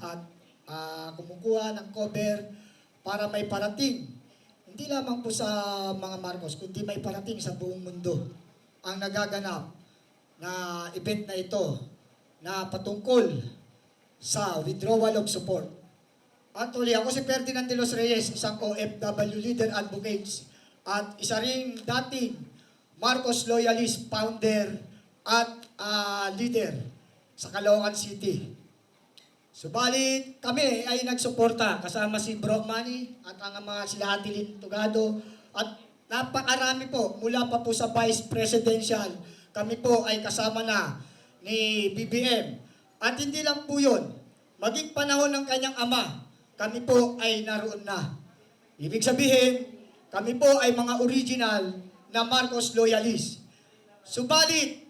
at kumukuha ng cover para may parating. Hindi lamang po sa mga Marcos, kundi may parating sa buong mundo ang nagaganap na event na ito na patungkol sa withdrawal of support. Actually, ako si Ferdinand de los Reyes, isang OFW leader advocates at isa ring dating Marcos loyalist founder at leader sa Caloocan City. Subalit kami ay nagsuporta kasama si Bro Manny at ang mga sila Atilin Tugado at napakarami po mula pa po sa Vice Presidential. Kami po ay kasama na ni BBM. At hindi lang po yun, maging panahon ng kanyang ama, kami po ay naroon na. Ibig sabihin, kami po ay mga original na Marcos loyalist. Subalit,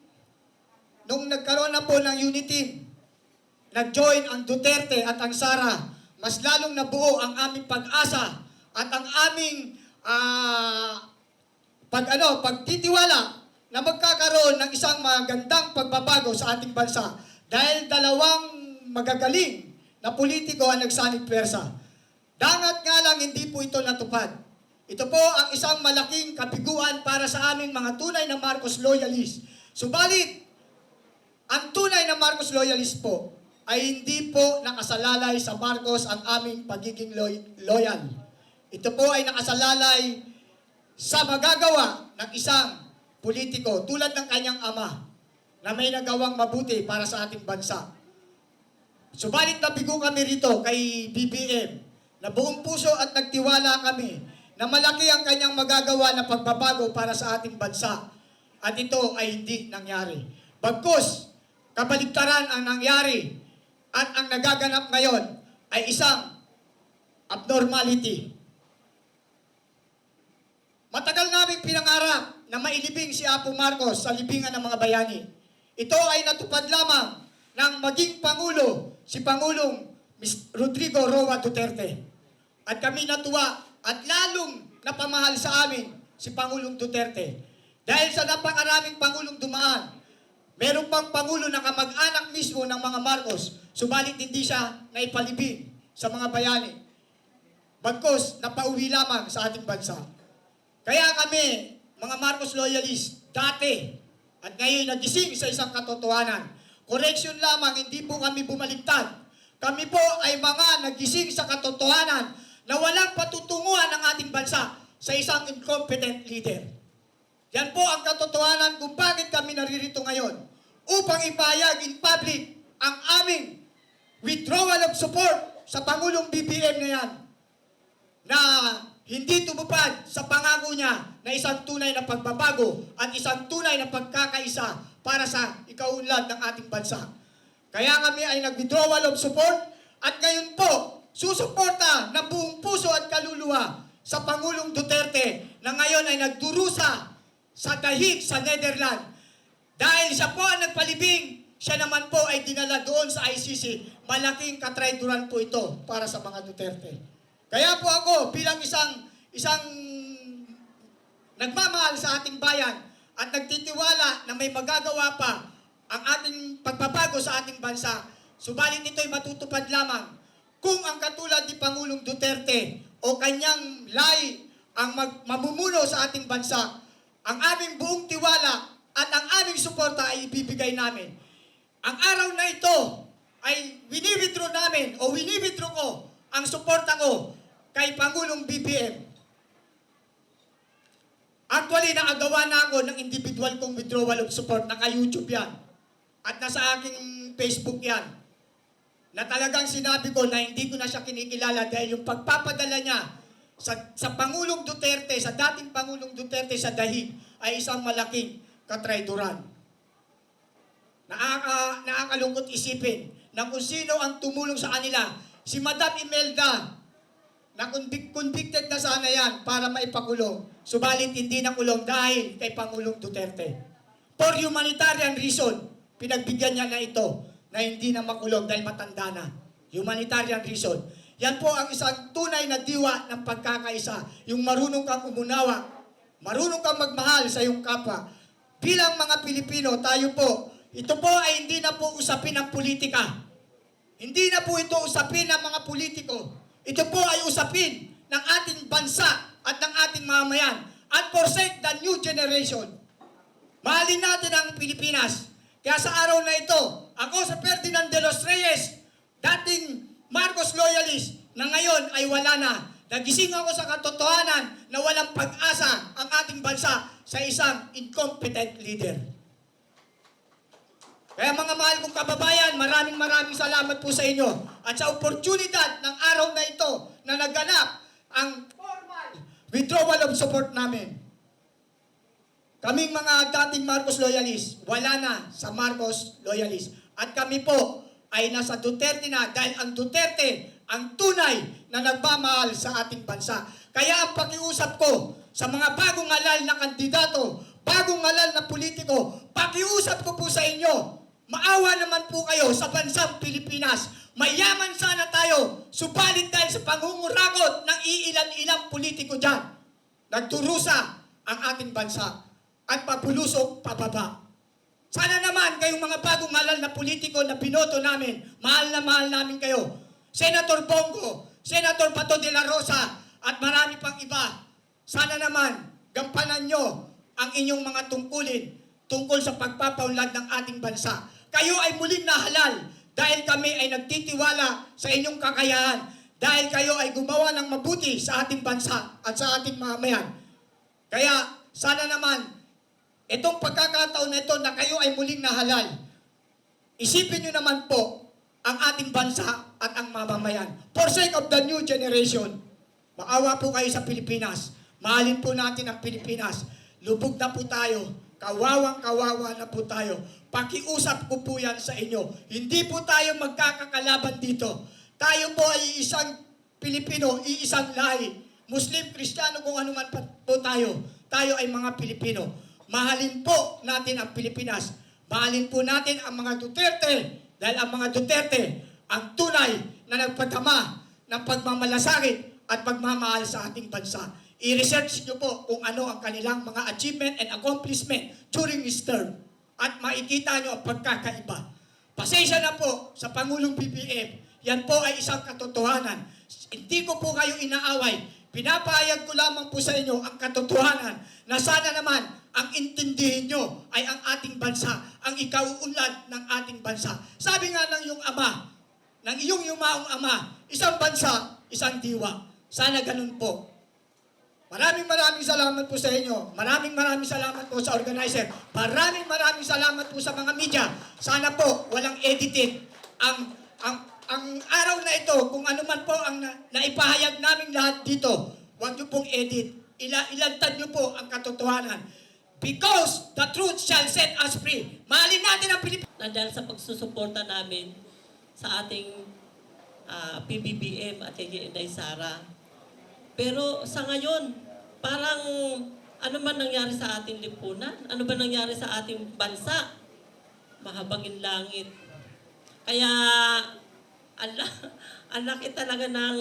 nung nagkaroon na po ng unity, nag-join ang Duterte at ang Sara, mas lalong nabuo ang aming pag-asa at ang aming pagtitiwala na magkakaroon ng isang magandang pagbabago sa ating bansa dahil dalawang magagaling na politiko ang nagsanib pwersa. Dangat nga lang hindi po ito natupad. Ito po ang isang malaking kabiguan para sa aming mga tunay na Marcos loyalist. Subalit, ang tunay na Marcos loyalist po ay hindi po nakasalalay sa Marcos ang aming pagiging loyal. Ito po ay nakasalalay sa magagawa ng isang politiko tulad ng kanyang ama na may nagawang mabuti para sa ating bansa. Subalit nabigo kami rito kay BBM na buong puso at nagtiwala kami na malaki ang kanyang magagawa na pagbabago para sa ating bansa. At ito ay hindi nangyari. Bagkus, kabaligtaran ang nangyari at ang nagaganap ngayon ay isang abnormality. Matagal naming pinangarap na mailibing si Apo Marcos sa libingan ng mga bayani. Ito ay natupad lamang ng maging Pangulo, si Pangulong Rodrigo Roa Duterte. At kami natuwa at lalong napamahal sa amin si Pangulong Duterte. Dahil sa napakaraming Pangulong dumaan, meron pang Pangulo na kamag-anak mismo ng mga Marcos, subalit hindi siya naipalibing sa mga bayani. Bagkus, napauwi lamang sa ating bansa. Kaya kami, mga Marcos loyalist, dati at ngayon nagising sa isang katotohanan. Correction lamang, hindi po kami bumaliktad. Kami po ay mga nagising sa katotohanan na walang patutunguhan ng ating bansa sa isang incompetent leader. Yan po ang katotohanan kung bakit kami naririto ngayon upang ipahayag in public ang aming withdrawal of support sa Pangulong BBM na yan na hindi tumupad sa pangako niya na isang tunay na pagbabago at isang tunay na pagkakaisa para sa ikaunlad ng ating bansa. Kaya kami ay nag-withdrawal of support at ngayon po susuporta ng buong puso at kaluluwa sa Pangulong Duterte na ngayon ay nagdurusa sa dahig sa Netherlands. Dahil siya po ang nagpalibing, siya naman po ay dinala doon sa ICC. Malaking katraiduran po ito para sa mga Duterte. Kaya po ako bilang isang nagmamahal sa ating bayan at nagtitiwala na may magagawa pa ang ating pagbabago sa ating bansa, subalit ito'y matutupad lamang kung ang katulad ni Pangulong Duterte o kanyang lay ang mamumuno sa ating bansa, ang aming buong tiwala at ang aming suporta ay ibibigay namin. Ang araw na ito ay winibidro namin o winibidro ko ang suporta ko kay Pangulong BBM. Actually, nakagawa na ako ng individual kong withdrawal of support. Naka-YouTube yan. At nasa aking Facebook yan. Na talagang sinabi ko na hindi ko na siya kinikilala dahil yung pagpapadala niya sa Pangulong Duterte, sa dating Pangulong Duterte sa dahig, ay isang malaking katraiduran. Nakakalungkot isipin na kung sino ang tumulong sa kanila. Si Madam Imelda, na convicted na sana yan para maipakulong. Subalit hindi na kulong dahil kay Pangulong Duterte. For humanitarian reason, pinagbigyan niya na ito na hindi na makulong dahil matanda na. Humanitarian reason. Yan po ang isang tunay na diwa ng pagkakaisa. Yung marunong kang umunawa, marunong kang magmahal sa iyong kapwa. Bilang mga Pilipino, tayo po, ito po ay hindi na po usapin ng politika. Hindi na po ito usapin ng mga politiko. Ito po ay usapin ng ating bansa at ng ating mamamayan. At forsake the new generation. Mahalin natin ang Pilipinas. Kaya sa araw na ito, ako sa Ferdinand de los Reyes, dating Marcos loyalist, na ngayon ay wala na. Nagising ako sa katotohanan na walang pag-asa ang ating bansa sa isang incompetent leader. Kaya mga mahal kong kababayan, maraming salamat po sa inyo. At sa oportunidad ng araw na ito na naganap ang formal withdrawal of support namin. Kaming mga dating Marcos loyalist, wala na sa Marcos loyalist. At kami po ay nasa Duterte na dahil ang Duterte ang tunay na nagmamahal sa ating bansa. Kaya ang pakiusap ko sa mga bagong halal na kandidato, bagong halal na politiko, pakiusap ko po sa inyo, maawa naman po kayo sa bansang Pilipinas. Mayaman sana tayo, subalit dahil sa pangunguragot ng iilan-ilang politiko dyan, nagturusa ang ating bansa at papulusok pababa. Sana naman kayong mga bagong halal na politiko na binoto namin, mahal namin kayo. Senator Bongo, Senator Bato de la Rosa, at marami pang iba. Sana naman, gampanan nyo ang inyong mga tungkulin tungkol sa pagpapaunlad ng ating bansa. Kayo ay muling nahalal dahil kami ay nagtitiwala sa inyong kakayahan. Dahil kayo ay gumawa ng mabuti sa ating bansa at sa ating mamamayan. Kaya sana naman, itong pagkakataon na ito na kayo ay muling nahalal, isipin nyo naman po ang ating bansa at ang mamamayan. For sake of the new generation, maawa po kayo sa Pilipinas. Mahalin po natin ang Pilipinas. Lubog na po tayo. Kawawang-kawawa na po tayo. Pakiusap ko po yan sa inyo. Hindi po tayo magkakakalaban dito. Tayo po ay isang Pilipino, iisang lahi. Muslim, Kristiyano, kung ano man po tayo. Tayo ay mga Pilipino. Mahalin po natin ang Pilipinas. Mahalin po natin ang mga Duterte. Dahil ang mga Duterte, ang tunay na nagpagkama ng pagmamalasakit at pagmamahal sa ating bansa. I-research nyo po kung ano ang kanilang mga achievement and accomplishment during his term. At makikita nyo ang pagkakaiba. Pasensya na po sa Pangulong BBM. Yan po ay isang katotohanan. Hindi ko po kayo inaaway. Pinapahayag ko lamang po sa inyo ang katotohanan na sana naman ang intindihin nyo ay ang ating bansa, ang ikauunlad ng ating bansa. Sabi nga ng iyong ama, ng iyong yumaong ama, isang bansa, isang diwa. Sana ganun po. Maraming salamat po sa inyo. Maraming salamat po sa organizer. Maraming salamat po sa mga media. Sana po walang edited. Ang araw na ito, kung ano man po ang naipahayag namin lahat dito, huwag niyo pong edit. Ilantad niyo po ang katotohanan. Because the truth shall set us free. Mahalin natin ang Pilipinas. Nandyan sa pagsusuporta namin sa ating PBBM at kay Inday Sara. Pero sa ngayon, parang ano man nangyari sa ating lipunan? Ano ba nangyari sa ating bansa? Mahabagin langit. Kaya, ang laki talaga ng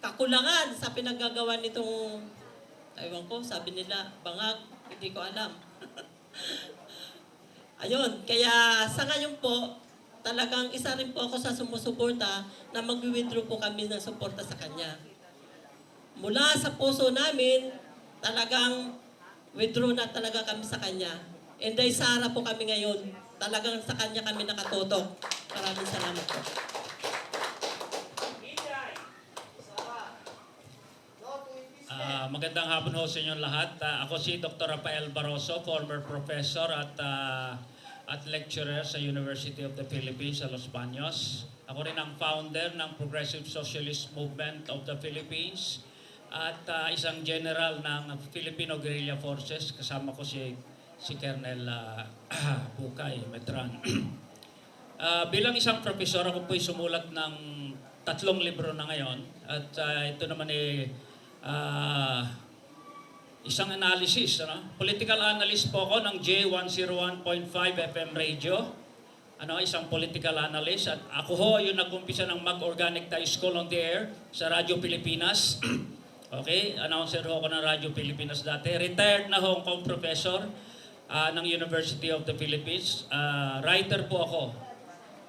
kakulangan sa pinaggagawa nitong, ewan ko, sabi nila, bangag, hindi ko alam. Ayun, kaya sa ngayon po, talagang isa rin po ako sa sumusuporta na mag-withdraw po kami ng suporta sa kanya. Mula sa puso namin, talagang withdraw na talaga kami sa kanya. And dahil Sara po kami ngayon, talagang sa kanya kami nakatotok. Maraming salamat po. Magandang hapon ho sa inyong lahat. Ako si Dr. Rafael Barroso, former professor at lecturer sa University of the Philippines sa Los Baños. Ako rin ang founder ng Progressive Socialist Movement of the Philippines at isang general ng Filipino Guerrilla Forces. Kasama ko si Colonel Bukay Medran. Bilang isang professor, ako po'y sumulat ng 3 libro na ngayon. At ito naman isang analysis, political analyst po ako ng J101.5 FM radio. Isang political analyst. At ako ho yung nag-umpisa ng mag-organic tayo school on the air sa Radyo Pilipinas. Okay, announcer ho ako ng Radyo Pilipinas dati. Retired na ho akong professor ng University of the Philippines. Writer po ako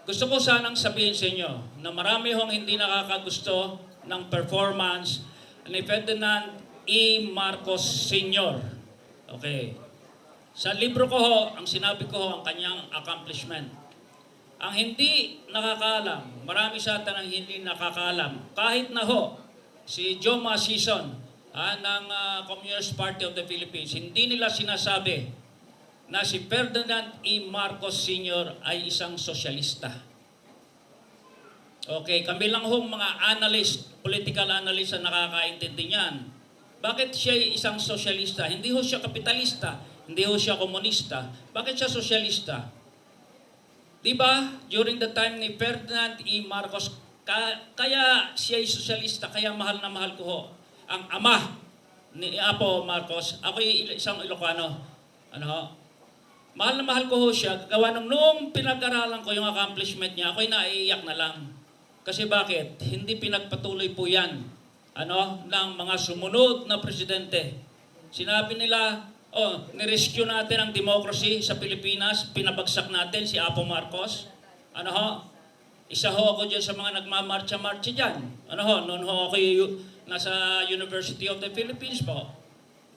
gusto ko sanang sabihin sa inyo na marami hong hindi nakakagusto ng performance ni Ferdinand E. Marcos Sr. Okay. Sa libro ko ho, ang sinabi ko ho, ang kanyang accomplishment. Ang hindi nakakaalam, marami sa atin ang hindi nakakaalam, kahit na ho, si Joma Sison ng Communist Party of the Philippines, hindi nila sinasabi na si Ferdinand E. Marcos Sr. ay isang sosyalista. Okay, kami lang hong mga analyst, political analyst na nakakaintindi niyan. Bakit siya isang sosyalista? Hindi ho siya kapitalista, hindi ho siya komunista. Bakit siya sosyalista? Diba, during the time ni Ferdinand E. Marcos, kaya siya ay sosyalista, kaya mahal na mahal ko ho. Ang ama ni Apo Marcos, ako'y isang Ilocano. Ano ho? Mahal na mahal ko ho siya, gawa nung noong pinag-aralan ko yung accomplishment niya, ako'y naiiyak na lang. Kasi bakit? Hindi pinagpatuloy po yan ng mga sumunod na presidente. Sinabi nila, nirescue natin ang democracy sa Pilipinas, pinabagsak natin si Apo Marcos. Isa ho ako dyan sa mga nagmamarcha-marcha dyan. Noon ho ako nasa University of the Philippines po.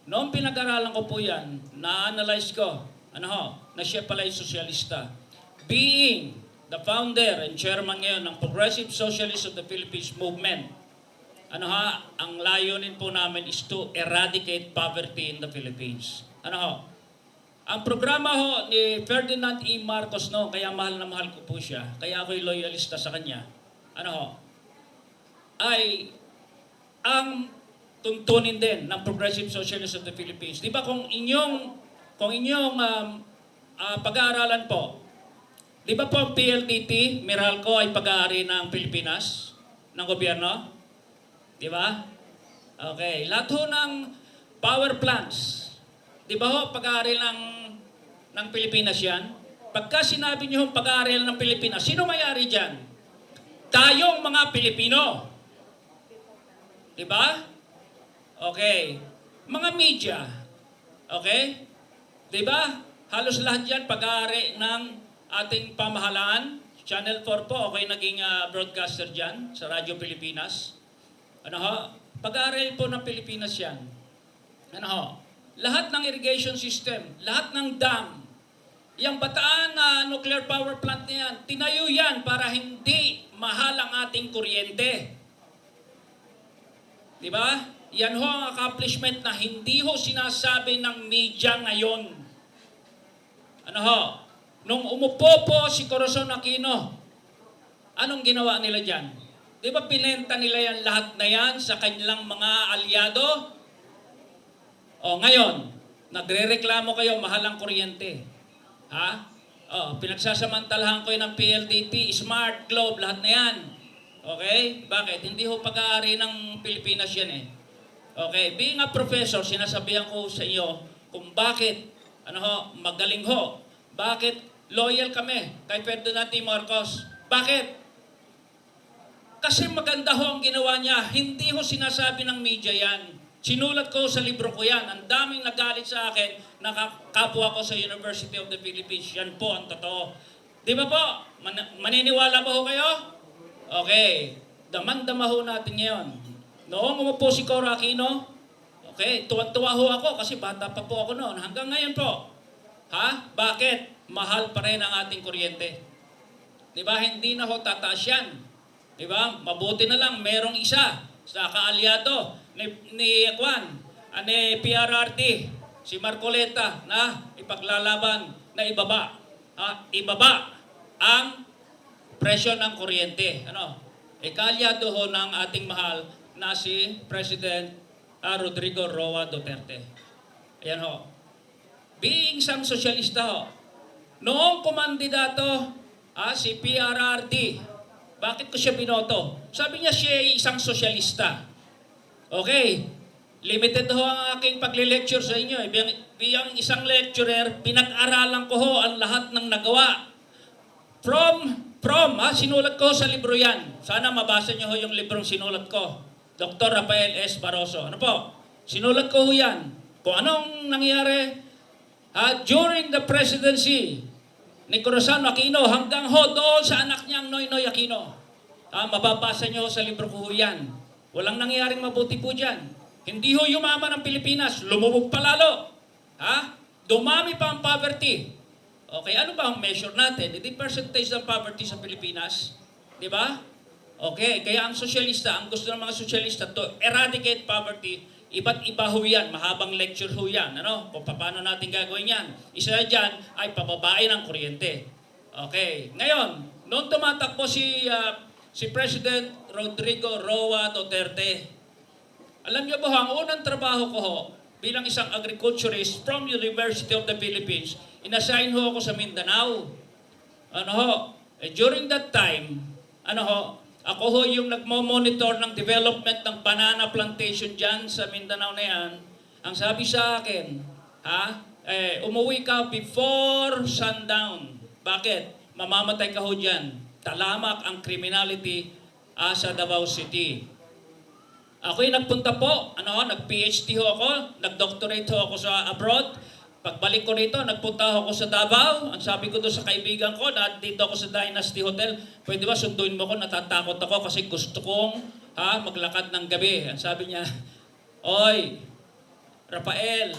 Noong pinag-aralan ko po yan, na-analyze ko, na siya pala ay sosyalista. Being the founder and chairman ngayon ng Progressive Socialist of the Philippines Movement, ang layunin po namin is to eradicate poverty in the Philippines. Ang programa ho ni Ferdinand E. Marcos kaya mahal na mahal ko po siya, kaya ako'y loyalista sa kanya, ay ang tuntunin din ng Progressive Socialist of the Philippines. Di ba kung inyong pag-aaralan po, di ba po ang PLDT, Meralco ay pag-aari ng Pilipinas, ng gobyerno? Di ba? Okay. Lahat ho ng power plants, di ba ho, pag-aari ng Pilipinas yan? Pagka sinabi niyo pag-aari ng Pilipinas, sino may-ari dyan? Tayong mga Pilipino. Di ba? Okay. Mga media. Okay? Di ba? Halos lahat yan pag-aari ng ating pamahalaan. Channel 4 po, okay naging broadcaster dyan sa Radyo Pilipinas. Pag-aari po ng Pilipinas yan. Lahat ng irrigation system, lahat ng dam, yung Bataan na nuclear power plant na yan, tinayo yan para hindi mahal ang ating kuryente. Di ba? Yan ho ang accomplishment na hindi ho sinasabi ng media ngayon. Nung umupo po si Corazon Aquino, anong ginawa nila dyan? Di ba pinenta nila yan lahat na yan sa kanilang mga alyado? Ngayon, nagre-reklamo kayo, mahal ang kuryente. Pinagsasamantalahan ko yun ng PLDT, Smart, Globe, lahat na yan. Okay? Bakit? Hindi ho pag-aari ng Pilipinas yan eh. Okay? Being a professor, sinasabihan ko sa iyo kung bakit, magaling ho. Bakit loyal kami kay Ferdinand E. Marcos? Bakit? Kasi maganda ho ang ginawa niya. Hindi ho sinasabi ng media yan. Sinulat ko sa libro ko yan. Ang daming nagalit sa akin, nakakapwa ko sa University of the Philippines. Yan po ang totoo. Di ba po? Maniniwala ba ho kayo? Okay. Damang-dama ho natin ngayon. Noong umupo si Cora Aquino, okay, tuwa-tuwa ho ako kasi bata pa po ako noon. Hanggang ngayon po. Bakit? Mahal pa rin ang ating kuryente. Di ba? Hindi na ho tataas yan. Di ba? Mabuti na lang merong isa sa kaalyado ni PRRT, si Marcoleta na ipaglalaban na ibaba. Ibaba ang presyo ng kuryente. Kaalyado ho ng ating mahal na si President Rodrigo Roa Duterte. Ayan ho. Being isang sosyalista ho, noong kumandidato si PRRD, bakit ko siya binoto? Sabi niya siya ay isang sosyalista. Okay, limited ho ang aking pagle-lecture sa inyo. Bilang isang lecturer, pinag-aralan ko ho ang lahat ng nagawa. Sinulat ko sa libro yan. Sana mabasa niyo ho yung librong sinulat ko. Dr. Rafael S. Barroso. Sinulat ko ho yan. Kung anong nangyari during the presidency ni Corazon Aquino hanggang ho doon sa anak niyang Noynoy Aquino. Mababasa niyo sa libro ko ho yan. Walang nangyaring mabuti po dyan. Hindi ho yumaman ang Pilipinas, lumubog pa lalo. Dumami pa ang poverty. Okay, ano ba ang measure natin? Ito yung percentage ng poverty sa Pilipinas. Di ba? Okay, kaya ang sosyalista, ang gusto ng mga sosyalista to eradicate poverty, iba't iba ho yan, mahabang lecture ho yan. Ano? Kung paano natin gagawin yan. Isa dyan ay pababain ng kuryente. Okay, ngayon, noong tumatakbo si President Rodrigo Roa Duterte, alam niyo ba, ang unang trabaho ko ho, bilang isang agriculturist from University of the Philippines, inassign ho ako sa Mindanao. During that time, ako ho yung nagmo-monitor ng development ng banana plantation dyan sa Mindanao na yan. Ang sabi sa akin, umuwi ka before sundown. Bakit? Mamamatay ka ho dyan. Talamak ang criminality sa Davao City. Ako'y nagpunta po, nag-PhD ho ako, nag-doctorate ho ako sa abroad. Pagbalik ko rito, nagpunta ako sa Davao. Ang sabi ko doon sa kaibigan ko, na dito ako sa Dynasty Hotel, pwede ba sunduin mo ko, natatakot ako kasi gusto kong maglakad ng gabi. Ang sabi niya, oy, Rafael,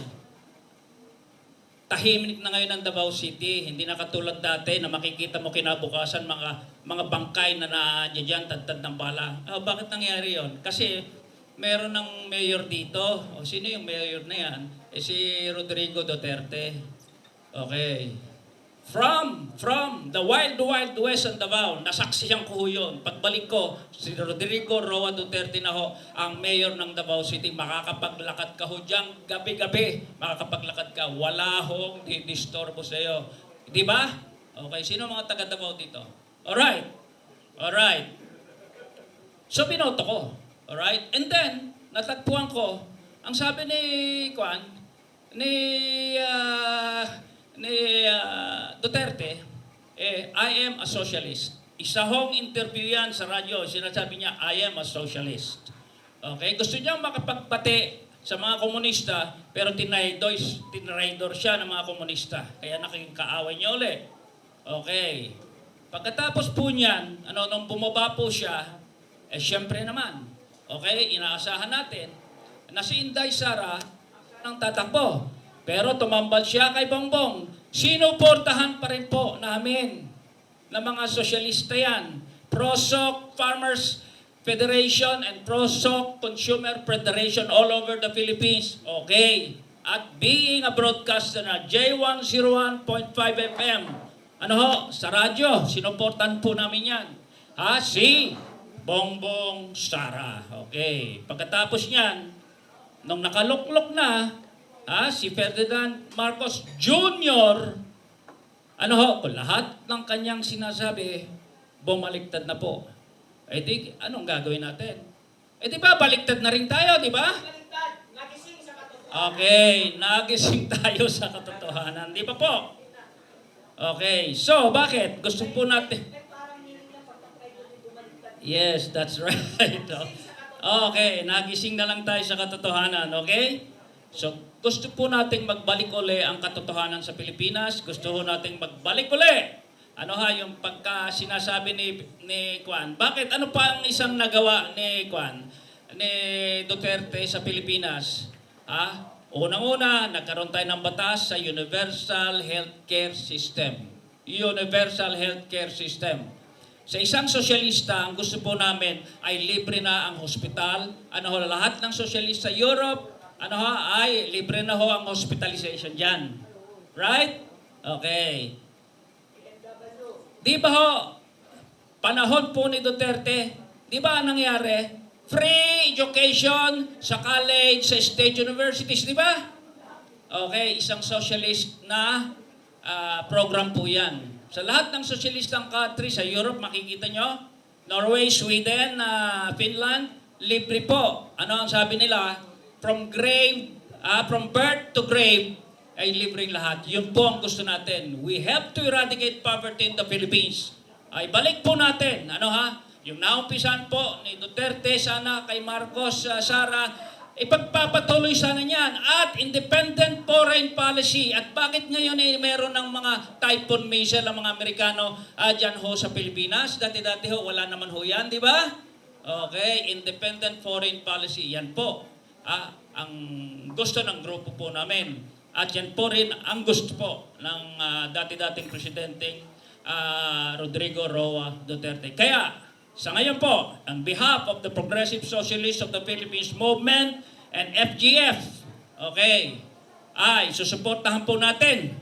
tahimik na ngayon ang Davao City. Hindi na katulad dati na makikita mo kinabukasan mga bangkay na nandiyan, tad-tad ng bala. Bakit nangyari yon? Kasi meron ng mayor dito. O sino yung mayor na yan? Si Rodrigo Duterte. Okay. From the wild west ng Davao, nasaksihan ko yun. Pagbalik ko, si Rodrigo Roa Duterte na ho, ang mayor ng Davao City. Makakapaglakad ka ho dyan, gabi-gabi. Makakapaglakad ka. Wala hong didisturbo sa iyo. Di ba? Okay, sino mga taga Davao dito? Alright. So, binoto ko. Alright? And then, natagpuan ko, ang sabi ni Duterte, I am a socialist. Isa hong interview yan sa radyo, sinasabi niya, I am a socialist. Okay? Gusto niya makapagbati sa mga komunista, pero tinraidor siya ng mga komunista. Kaya naging kaaway niya uli. Okay. Pagkatapos po niyan, nung bumaba po siya, syempre naman, okay, inaasahan natin na si Inday Sara nang tatakbo. Pero tumambal siya kay Bongbong. Sinuportahan pa rin po namin ng mga sosyalista yan. PROSOC Farmers Federation and PROSOC Consumer Federation all over the Philippines. Okay. At being a broadcaster na J101.5 FM, sa radyo, sinuportahan po namin yan. Si Bongbong Sara. Okay. Pagkatapos niyan, nung nakaluklok na, si Ferdinand Marcos Jr., kung lahat ng kanyang sinasabi, bumaliktad na po. Di, anong gagawin natin? Di ba, baliktad na rin tayo, di ba? Nagising sa katotohanan. Okay, nagising tayo sa katotohanan. Di ba po? Okay, so bakit? Gusto po natin... Yes, that's right. Okay, nagising na lang tayo sa katotohanan, okay? So, gusto po nating magbalik uli ang katotohanan sa Pilipinas. Gusto po nating magbalik uli. Yung pagka sinasabi ni Kwan. Bakit? Ano pa ang isang nagawa ni Kwan? Ni Duterte sa Pilipinas? Unang-una, nagkaroon tayo ng batas sa Universal Healthcare System. Universal Healthcare System. Sa isang sosyalista, ang gusto po namin ay libre na ang hospital. Lahat ng sosyalista sa Europe, ay libre na ho ang hospitalization dyan. Right? Okay. Di ba ho, panahon po ni Duterte, di ba nangyari? Free education sa college, sa state universities, di ba? Okay, isang socialist na program po yan. Sa lahat ng socialistang country sa Europe, makikita nyo, Norway, Sweden, Finland, libre po. Ano ang sabi nila? From birth to grave, ay libreng lahat. Yun po ang gusto natin. We have to eradicate poverty in the Philippines. Ay balik po natin. Yung naumpisan po ni Duterte, sana kay Marcos, Sara, ipagpapatuloy sana niyan at independent foreign policy. At bakit ngayon meron ng mga Typhoon missile ang mga Amerikano dyan ho sa Pilipinas? Dati-dati ho, wala naman ho yan, di ba? Okay, independent foreign policy. Yan po ang gusto ng grupo po namin. At yan po rin ang gusto po ng dati-dating presidenteng Rodrigo Roa Duterte. Kaya, sa ngayon po, on behalf of the Progressive Socialists of the Philippines Movement and FGF, okay, ay susuportahan po natin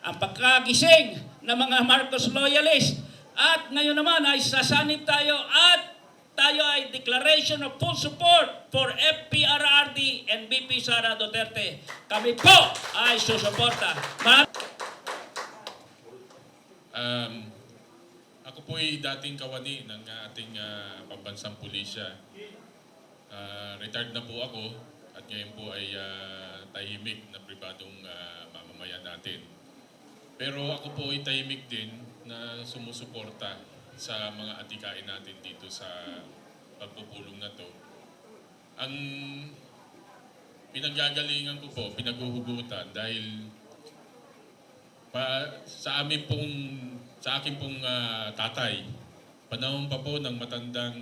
ang pagkagising ng mga Marcos loyalists. At ngayon naman ay sasanib tayo at tayo ay declaration of full support for FPRRD and BP Sara Duterte. Kami po ay susuporta. Ako po ay dating kawani ng ating pambansang pulisya. Retired na po ako at ngayon po ay tahimik na pribadong mamamayan natin. Pero ako po ay tahimik din na sumusuporta sa mga adhikain natin dito sa pagpupulong na to. Ang pinanggagalingan ko po, pinaguhugutan dahil sa akin pong tatay, panahon pa po ng matandang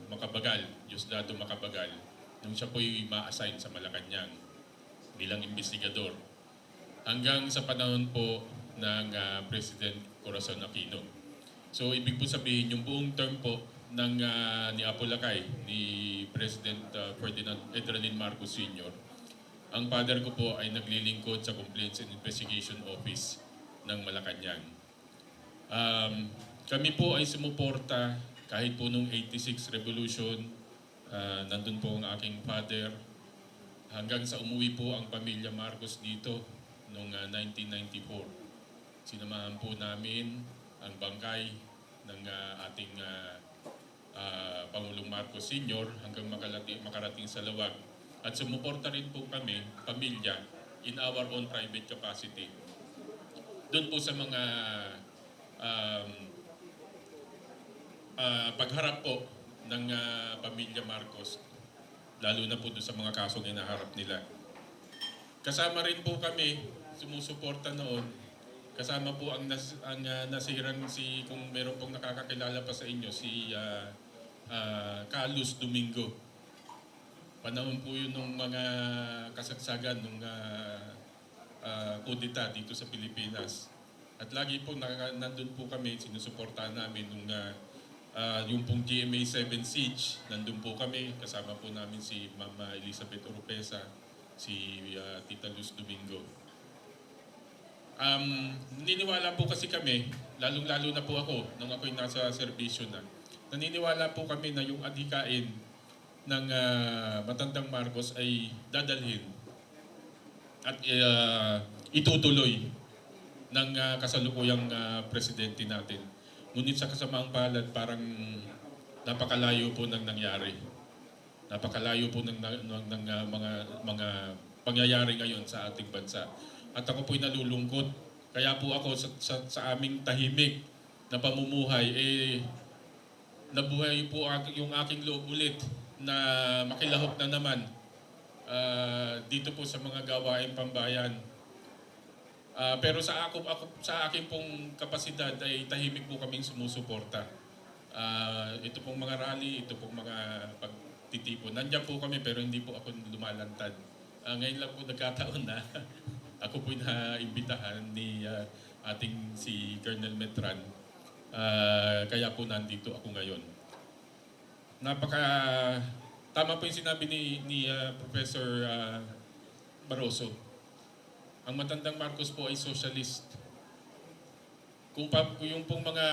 Macapagal, Diosdado Macapagal, nung siya po'y ma-assign sa Malacanang bilang investigador. Hanggang sa panahon po ng President Corazon Aquino. So ibig po sabihin, yung buong term po ni Apo Lakay, ni President Ferdinand Edralin Marcos Sr., ang father ko po ay naglilingkod sa Complaints and Investigation Office ng Malacanang. Kami po ay sumuporta kahit po nung 86 Revolution, nandun po ang aking father, hanggang sa umuwi po ang pamilya Marcos dito noong 1994. Sinamahan po namin ang bangkay ng ating Pangulong Marcos Sr. hanggang makarating sa Lawag. At sumuporta rin po kami, pamilya, in our own private capacity. Doon po sa mga pagharap po ng pamilya Marcos, lalo na po doon sa mga kasong hinaharap nila. Kasama rin po kami, sumusuporta noon. Kasama po ang nasirang kung meron pong nakakakilala pa sa inyo, si Carlos Domingo. Panahon po yun nung mga kasagsagan nung kudeta dito sa Pilipinas. At lagi po nandun po kami, sinusuportahan namin nung yung pong GMA 7 siege, nandun po kami, kasama po namin si Mama Elizabeth Oropesa, si Tita Luz Domingo. Naniniwala po kasi kami, lalong-lalo na po ako, nung ako'y nasa serbisyo na, naniniwala po kami na yung adhikain ng matandang Marcos ay dadalhin at itutuloy ng kasalukuyang presidente natin. Ngunit sa kasamaang palad, parang napakalayo po ng nangyari. Napakalayo po ng mga pangyayari ngayon sa ating bansa. At ako po'y nalulungkot. Kaya po ako sa aming tahimik na pamumuhay, nabuhay po yung aking loob ulit na makilahok na naman dito po sa mga gawaing pambayan. Pero sa aking pong kapasidad ay tahimik po kaming sumusuporta. Ito pong mga rally, ito pong mga pagtitipon. Nandiyan po kami pero hindi po ako lumalantad. Ngayon lang po nagkataon na ako po na-imbitahan ni ating si Colonel Metran. Kaya po nandito ako ngayon. Tama po yung sinabi ni Professor Barroso. Ang matandang Marcos po ay socialist. Kung yung pong mga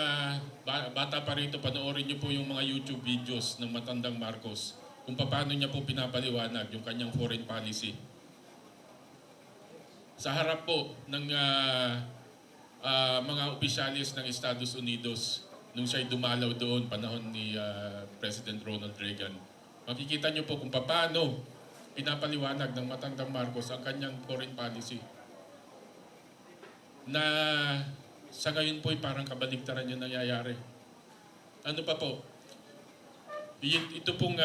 bata pa rito, panoorin niyo po yung mga YouTube videos ng matandang Marcos kung paano niya po pinapaliwanag yung kanyang foreign policy. Sa harap po ng mga opisyalis ng Estados Unidos nung siya'y dumalaw doon, panahon ni President Ronald Reagan. Makikita niyo po kung paano pinapaliwanag ng matandang Marcos ang kanyang foreign policy. Na sa ngayon po ay parang kabaligtaran yung nangyayari. Ano pa po? Ito pong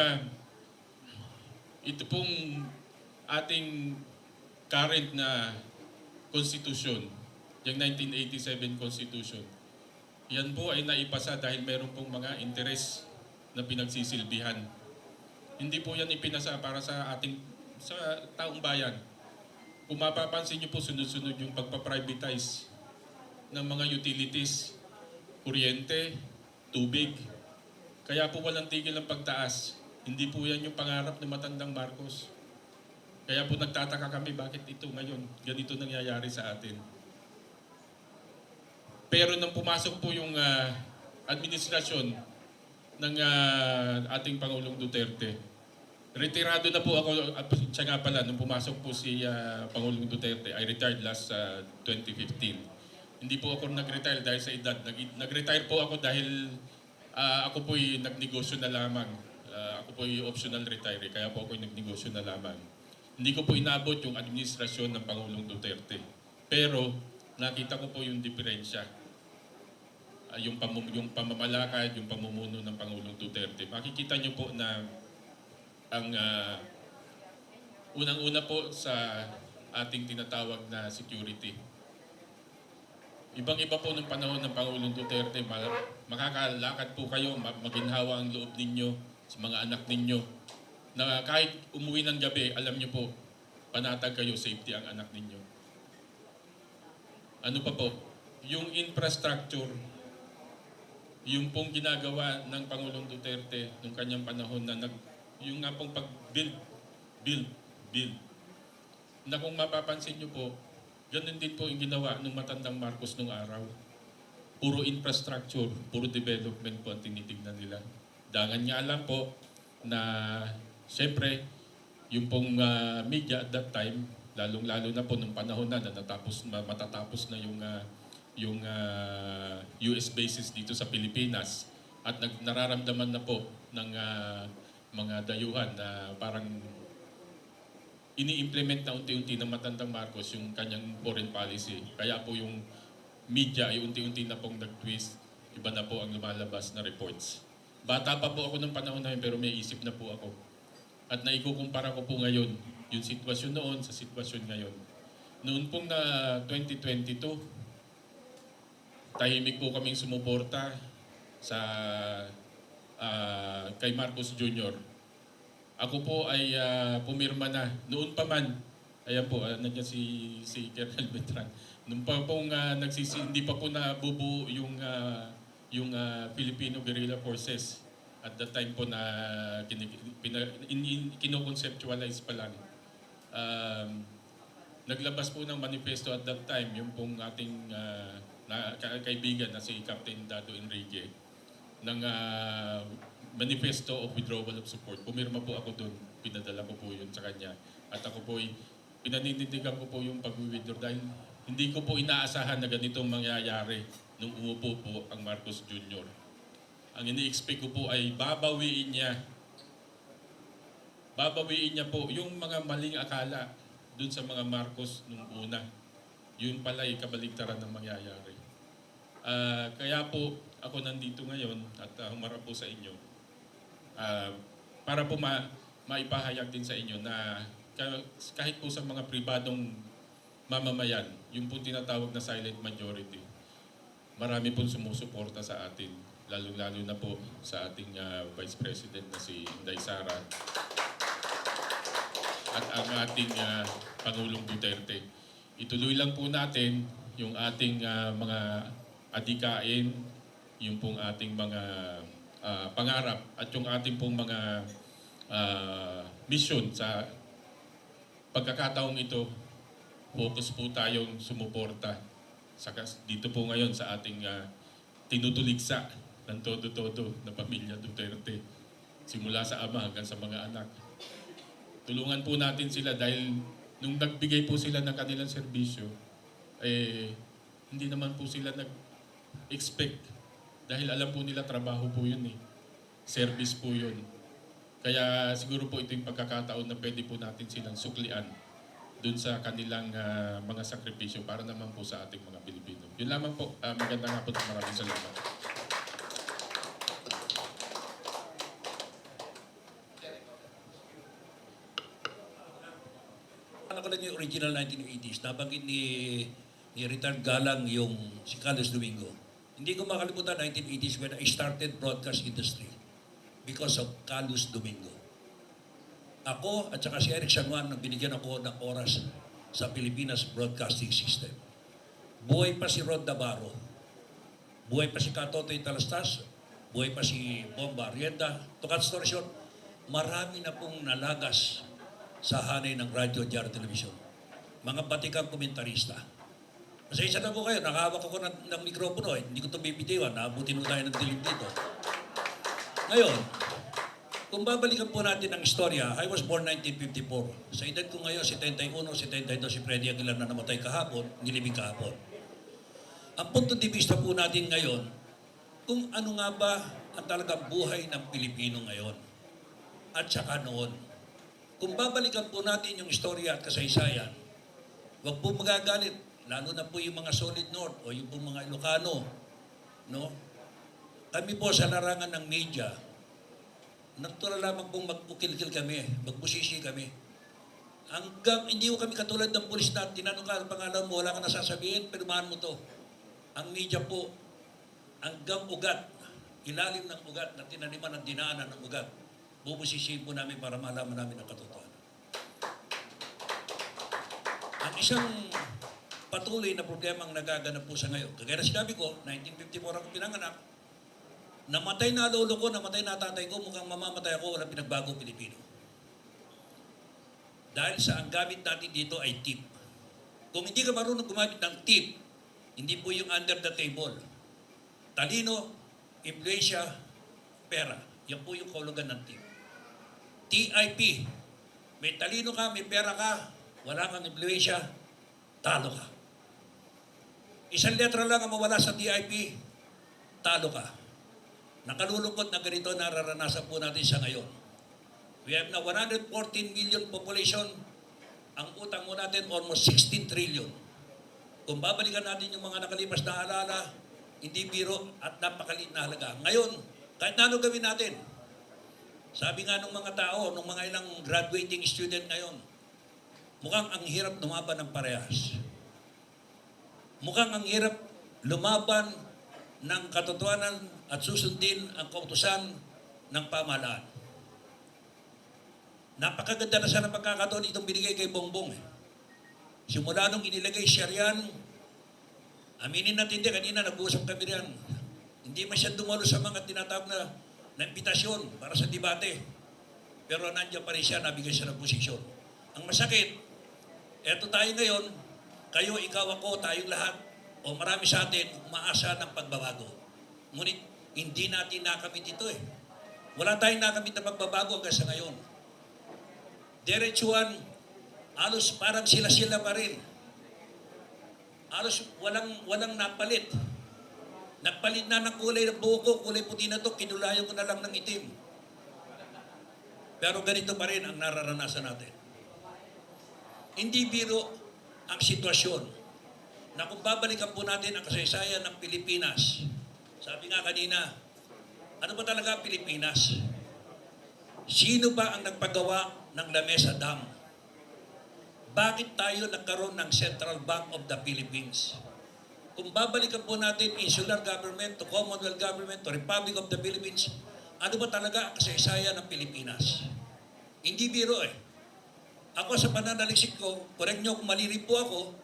ito pong ating current na constitution, yung 1987 constitution, yan po ay naipasa dahil meron pong mga interes na pinagsisilbihan. Hindi po yan ipinasa para sa taong bayan. Kung mapapansin niyo po, sunod-sunod yung pagpa-privatize ng mga utilities, kuryente, tubig. Kaya po walang tigil ang pagtaas. Hindi po yan yung pangarap ng matandang Marcos. Kaya po nagtataka kami bakit ito ngayon, ganito nangyayari sa atin. Pero nang pumasok po yung administrasyon ng ating Pangulong Duterte, retirado na po ako, at siya nga pala, nung pumasok po si Pangulong Duterte, I retired last 2015. Hindi po ako nag-retire dahil sa edad. Nag-retire po ako dahil ako po'y nagnegosyo na lamang. Ako po'y optional retiree, kaya po ako'y nagnegosyo na lamang. Hindi ko po inabot yung administrasyon ng Pangulong Duterte. Pero nakita ko po yung diferensya. Yung pamamalakad, yung pamumuno ng Pangulong Duterte. Makikita niyo po na ang unang-una po sa ating tinatawag na security. Ibang-iba po nung panahon ng Pangulong Duterte, makakalakad po kayo, maginhawa ang loob ninyo sa mga anak ninyo, na kahit umuwi ng gabi, alam niyo po, panatag kayo, safety ang anak ninyo. Ano pa po? Yung infrastructure, yung pong ginagawa ng Pangulong Duterte nung kanyang panahon na yung nga pong pag-build, na kung mapapansin niyo po, ganun din po yung ginawa ng matandang Marcos nung araw. Puro infrastructure, puro development po ang tinitignan nila. Dangan nga lang po na siyempre yung pong media at that time, lalong-lalo na po nung panahon na matatapos na yung US bases dito sa Pilipinas at nararamdaman na po ng mga dayuhan na parang ini-implement na unti-unti ng matandang Marcos yung kanyang foreign policy. Kaya po yung media ay unti-unti na pong nag-twist. Iba na po ang lumalabas na reports. Bata pa po ako ng panahon na yun pero may isip na po ako. At naikukumpara ko po ngayon yung sitwasyon noon sa sitwasyon ngayon. Noon pong na 2022, tahimik po kaming sumuporta sa kay Marcos Jr. Ako po ay pumirma na. Noon pa man, ayan po, nandiyan si Colonel Beltran. Noon pa pong hindi pa po nabubuo yung Filipino Guerrilla Forces. At that time po na kino-conceptualize pa lang. Naglabas po ng manifesto at that time, yung pong ating kaibigan na si Captain Dado Enrique, ng manifesto of withdrawal of support. Pumirma po ako doon, pinadala ko po yun sa kanya. At ako po, pinaninindigan ko po yung pag-withdraw dahil hindi ko po inaasahan na ganitong mangyayari nung umupo po ang Marcos Jr. Ang ini-expect ko po ay babawiin niya po yung mga maling akala dun sa mga Marcos nung una. Yun pala ay kabaligtaran ng mangyayari. Kaya po ako nandito ngayon at humarap po sa inyo para po maipahayag din sa inyo na kahit po sa mga pribadong mamamayan, yung po tinatawag na silent majority, marami pong sumusuporta sa atin, lalong-lalo na po sa ating Vice President na si Inday Sara at ang ating Pangulong Duterte. Ituloy lang po natin yung ating mga adhikain, yung pong ating mga pangarap at yung ating pong mga mission sa pagkakataong ito. Focus po tayong sumuporta dito po ngayon sa ating tinutuligsa ng todo-todo na pamilya Duterte. Simula sa ama hanggang sa mga anak. Tulungan po natin sila dahil nung nagbigay po sila ng kanilang serbisyo, hindi naman po sila nag-expect. Dahil alam po nila trabaho po yun eh. Service po yun. Kaya siguro po ito yung pagkakataon na pwede po natin silang suklian dun sa kanilang mga sakripisyo para naman po sa ating mga Pilipino. Yun lamang po. Magandang hapon at maraming salamat. maalala ko lang yung original 1980s. Nabanggit ni retired Galang yung si Carlos Domingo. Hindi ko makalimutan 1980s when I started broadcast industry because of Carlos Domingo. Ako at saka si Eric San Juan nang binigyan ako ng oras sa Pilipinas Broadcasting System. Buhay pa si Rod Navarro. Buhay pa si Katotoy Talastas. Buhay pa si Bomba Arrieta. To cut story short, marami na pong nalagas sa hanay ng radyo, diaryo, television. Mga batikang komentarista. Pasensya na po kayo, nakahawak ako ng mikropono eh. Hindi ko ito bibitiwan, naabutin mo tayo ng dilim dito. Ngayon, kung babalikan po natin ang istorya, I was born 1954. Sa edad ko ngayon, 71, 72, si Freddy Aguilar na namatay kahapon, nilibing kahapon. Ang punto de vista po natin ngayon, kung ano nga ba ang talagang buhay ng Pilipino ngayon at saka noon. Kung babalikan po natin yung istorya at kasaysayan, huwag po magagalit, lalo na po yung mga Solid North o yung po mga Ilocano. No? Kami po sa larangan ng media, natural lamang pong mag-ukil-kil kami, magbusisi kami. Hanggang hindi ko kami katulad ng pulis na tinanong ka, pangalan mo, wala ka nasasabihin, pinumahan mo to. Ang media po, hanggang ugat, ilalim ng ugat, na tinaniman ng dinaanan ng ugat, bubusisiin po namin para malaman namin ang katotohanan. Ang isang patuloy na problema ang nagaganap po sa ngayon. Kagaya na sinabi ko, 1954 ako pinanganak, namatay na lolo ko, namatay na tatay ko, mukhang mamamatay ako, walang pinagbago Pilipino. Dahil sa ang gamit natin dito ay tip. Kung hindi ka marunong gumamit ng tip, hindi po yung under the table. Talino, influensya, pera. Yan po yung kahulugan ng tip. TIP. May talino ka, may pera ka, wala kang influensya, talo ka. Isang letra lang ang mawala sa TIP, talo ka. Nakalulungkot na ganito nararanasan po natin sa ngayon. We have na 114 million population. Ang utang mo natin almost 16 trillion. Kung babalikan natin yung mga nakalipas na alala, hindi biro at napakaliit na halaga. Ngayon, kahit na ano gawin natin, sabi nga ng mga tao, ng mga ilang graduating student ngayon, mukhang ang hirap lumaban ng parehas. Mukhang ang hirap lumaban ng katotohanan at susundin ang kautusan ng pamahalaan. Napakaganda na sana pagkakataon itong binigay kay Bongbong. Simula nung inilagay siya riyan, aminin natin din, kanina nag-uusap kami riyan. Hindi man siya dumalo sa mga tinatawag na imbitasyon para sa debate. Pero nandiyan pa rin siya, nabigay siya ng posisyon. Ang masakit, eto tayo ngayon, kayo, ikaw, ako, tayong lahat, o marami sa atin, umaasa ng pagbabago. Ngunit, hindi natin nakamit ito eh. Wala tayong nakamit na pagbabago hanggang sa ngayon. Diretsuhan, halos parang sila-sila pa rin. Halos walang napalit. Nagpalit na ng kulay ng buhok ko, kulay puti na to, kinulayan ko na lang ng itim. Pero ganito pa rin ang nararanasan natin. Hindi biro ang sitwasyon na kung babalikan po natin ang kasaysayan ng Pilipinas. Sabi nga kanina, ano ba talaga ang Pilipinas? Sino ba ang nagpagawa ng Lamesa Dam? Bakit tayo nagkaroon ng Central Bank of the Philippines? Kung babalikan po natin insular government to Commonwealth government to Republic of the Philippines, ano ba talaga ang kasaysayan ng Pilipinas? Hindi biro eh. Ako sa pananaliksik ko, correct nyo kung mali rin po ako,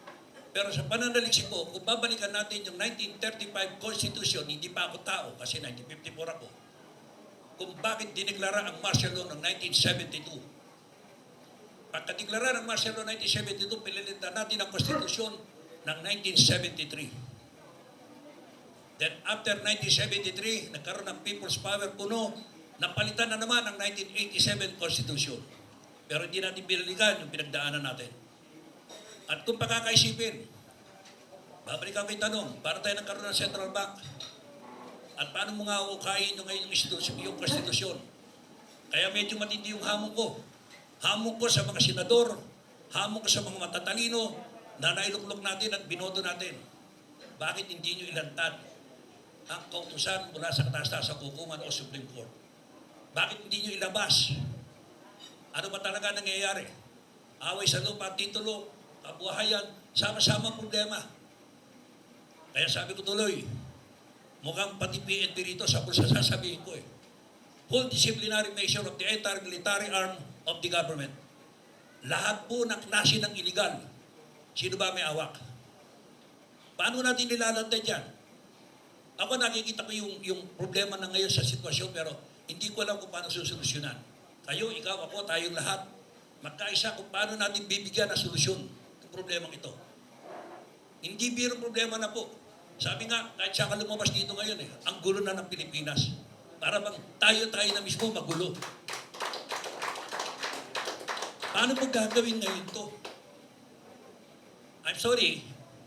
pero sa pananaliksik ko, kung babalikan natin yung 1935 Constitution, hindi pa ako tao kasi 1954 ako, kung bakit dineklara ang martial law ng 1972. Pagkadeklara ng martial law 1972, pinilitan natin ang Constitution ng 1973. Then after 1973, nagkaroon ng People's Power Puno, napalitan na naman ang 1987 Constitution. Pero hindi natin binalikan yung pinagdaanan natin. At kung pakakaisipin, babalikan ko yung tanong, para tayo nagkaroon ng Central Bank, at paano mo nga ukayin yung ngayon yung Constitution? Kaya medyo matindi yung hamon ko. Hamon ko sa mga senador, hamon ko sa mga matatalino, na nailuklok natin at binoto natin. Bakit hindi nyo ilantad ang kautusan mula sa kataas-taas sa hukuman o Supreme Court? Bakit hindi nyo ilabas? Ano ba talaga nangyayari? away sa lupa, titulo, kabuhayan, sama-sama problema. Kaya sabi ko tuloy, mukhang pati PNP rito sa sasabihin ko eh. Full disciplinary measure of the entire military arm of the government. Lahat po ng klase ng illegal. Sino ba may awak? Paano natin nilalantay dyan? Ako nakikita ko yung problema na ngayon sa sitwasyon pero hindi ko alam kung paano susolusyonan. Kayo, ikaw, ako, tayong lahat, magkaisa kung paano natin bibigyan ng solusyon ng problemang ito. Hindi biro problema na po. Sabi nga, kahit siya ka lumabas dito ngayon ang gulo na ng Pilipinas. Para bang tayo na mismo magulo. Paano mo gagawin ngayon to? I'm sorry,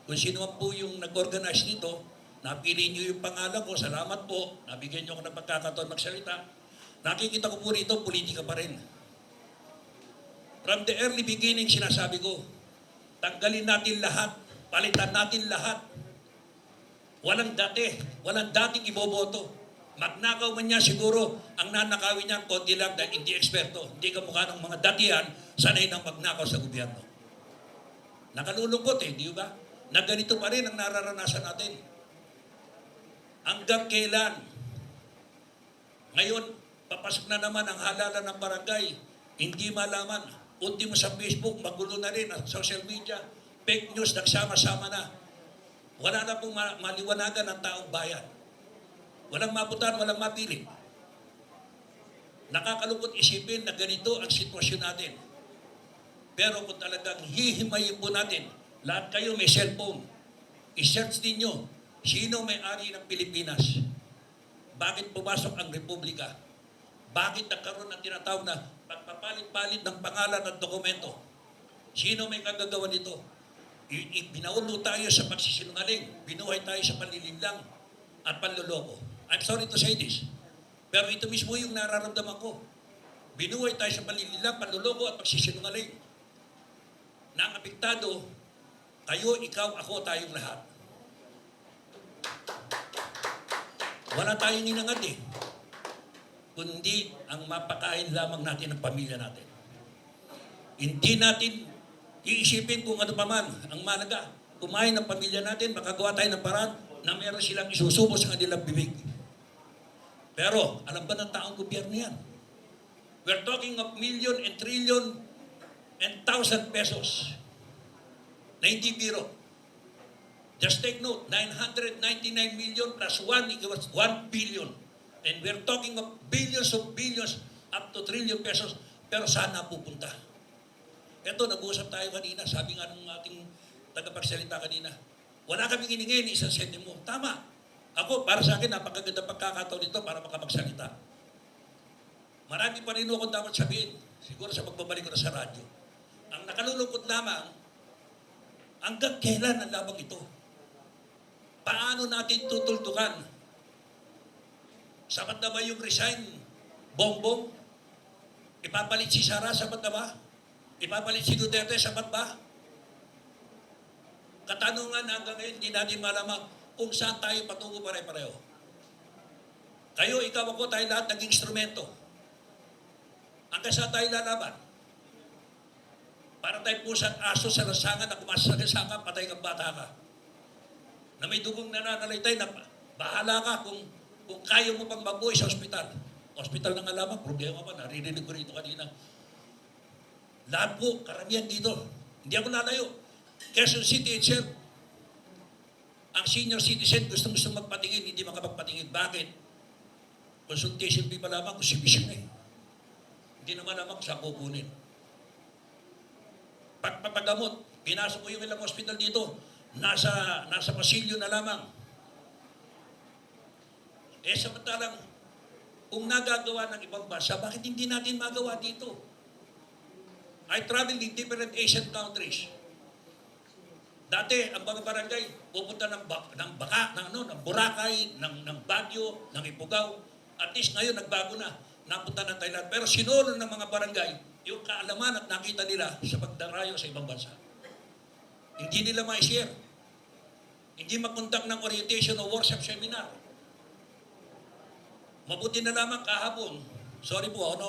kung sino man po yung nag-organize nito, napili niyo yung pangalan ko, salamat po, nabigyan niyo ako ng pagkakataon magsalita. Nakikita ko po rito, politika pa rin. From the early beginning, sinasabi ko, tanggalin natin lahat, palitan natin lahat. Walang dating iboboto. Magnakaw man niya siguro, ang nanakawin niya, konti lang dahil hindi eksperto. Hindi kamukha ng mga datihan, sanay ng magnakaw sa gobyerno. Nakalulungkot di ba? Na ganito pa rin ang nararanasan natin. Hanggang kailan? Ngayon, papasok na naman ang halalan ng barangay. Hindi malaman. Ultimo sa Facebook, magulo na rin ang social media. Fake news, nagsama-sama na. Wala na pong maliwanagan ng taong bayan. Walang maputan, walang mapili. Nakakalungkot isipin na ganito ang sitwasyon natin. Pero kung talagang hihimayin po natin, lahat kayo may cellphone. I-search ninyo, sino may-ari ng Pilipinas? Bakit pumasok ang Republika? Bakit nagkaroon ng tinatawag na pagpapalit-palit ng pangalan at dokumento? Sino may kagagawa nito? Binaulo tayo sa pagsisinungaling. Binuhay tayo sa panlilinlang at panloloko. I'm sorry to say this. Pero ito mismo yung nararamdaman ko. Binuhay tayo sa panlilinlang, panloloko at pagsisinungaling. Na ang apektado, kayo, ikaw, ako, tayong lahat. Wala tayong inangat kundi ang mapakain lamang natin ang pamilya natin. Hindi natin iisipin kung ano pa man ang malaga. Kumain ng pamilya natin, makagawa tayo ng paraan na meron silang isusubo sa kanilang bibig. Pero, alam ba ng taong gobyerno yan? We're talking of million and trillion and thousand pesos na hindi biro. Just take note, 999 million plus 1 equals 1 billion. And we're talking of billions up to trillion pesos. Pero saan napupunta? Ito, nag-uusap tayo kanina. Sabi nga ng ating tagapagsalita kanina, wala kaming hiningin, isang sentimo. Tama. Ako, para sa akin, napakaganda pagkakataon nito para makapagsalita. Marami pa rin akong dapat sabihin. Siguro sa pagbabalik ko na sa radyo. Ang nakalulungkot lamang, hanggang kailan ang labang ito? Paano natin tutultukan? Sapat na ba yung resign? Bongbong? Ipapalit si Sara, sapat na ba? Ipapalit si Duterte, sapat ba? Katanungan hanggang ngayon, hindi natin malaman kung saan tayo patungo pare-pareho. Kayo, ikaw, ako, tayo lahat naging instrumento. Hanggang saan tayo lalaban? Para tayo pusat aso sa lansangan na kumasa sa lansangan, patay kang bata ka. Na may dugong nananalaytay na bahala ka kung kaya mo pang mabuhay sa ospital. Ospital ng alaman, problema pa, narinig ko rito kanina. Lahat po, karamihan dito. Hindi ako lalayo. Quezon City itself, ang senior citizen gusto magpatingin, hindi makapagpatingin. Bakit? Consultation fee pa lamang, kusibisyon Hindi naman lamang sa kukunin. Pagpapagamot, pinasok ko yung ilang hospital dito, nasa pasilyo na lamang. Samantalang, kung nagagawa ng ibang bansa, bakit hindi natin magawa dito? I traveled in different Asian countries. Dati, ang mga barangay, pupunta ng Boracay, ng Baguio, ng Ifugao. At least ngayon, nagbago na. Napunta ng Thailand. Pero sinolo ng mga barangay, yung kaalaman at nakita nila sa pagdarayo sa ibang bansa. Hindi nila ma-share. Hindi mag-conduct ng orientation o workshop seminar. Mabuti na lamang kahapon. Sorry po,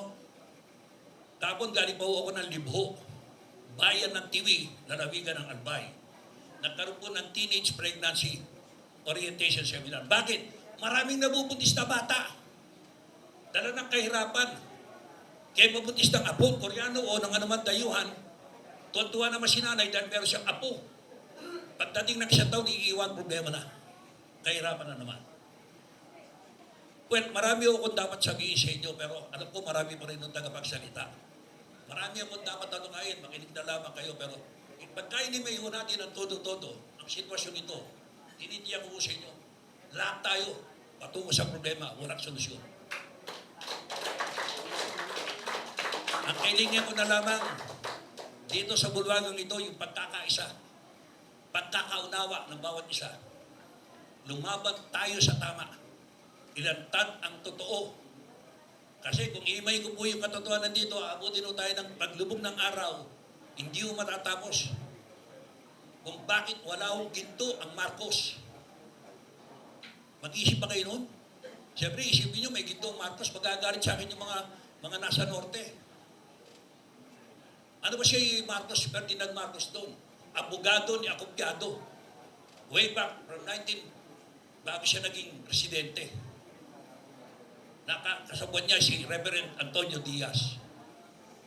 kahapon galing pa ako ng Libho. bayan ng Tiwi, lalawigan ng Albay. Nagkaroon po ng teenage pregnancy orientation seminar. Bakit? Maraming nabubuntis na bata. Dala ng kahirapan. Kaya mabuntis ng apo, Koreano o ng anuman dayuhan, tuwan-tuwa naman si nanay dahil meron siyang apo. Pagdating ng isang taon, iiwan, problema na. Kahirapan na naman. Well, marami akong dapat sabihin sa inyo, pero alam ko marami pa rin ng tagapagsalita. Marami akong dapat talukayin, makinig na lamang kayo, pero pagka inimay ho natin ang todo-todo, ang sitwasyon ito, tinitiyak ko sa inyo, lahat tayo patungo sa problema, walang solusyon. Ang kailangan ko na lamang dito sa bulwagang ito, yung pagkakaisa, pagkakaunawa ng bawat isa. Lumaban tayo sa tama. Ilantad ang totoo. Kasi kung imay ko po yung katotohanan dito, aabutin ho tayo ng paglubog ng araw, hindi ho matatapos. Kung bakit wala hong ginto ang Marcos. Mag-isip ba kayo nun? Siyempre, isipin nyo, may ginto ang Marcos, magagalit sa akin yung mga nasa norte. Ano ba si Marcos, Ferdinand Marcos doon? Abogado ni Acopiado. Way back from bago siya naging presidente. Kasabot niya si Reverend Antonio Diaz.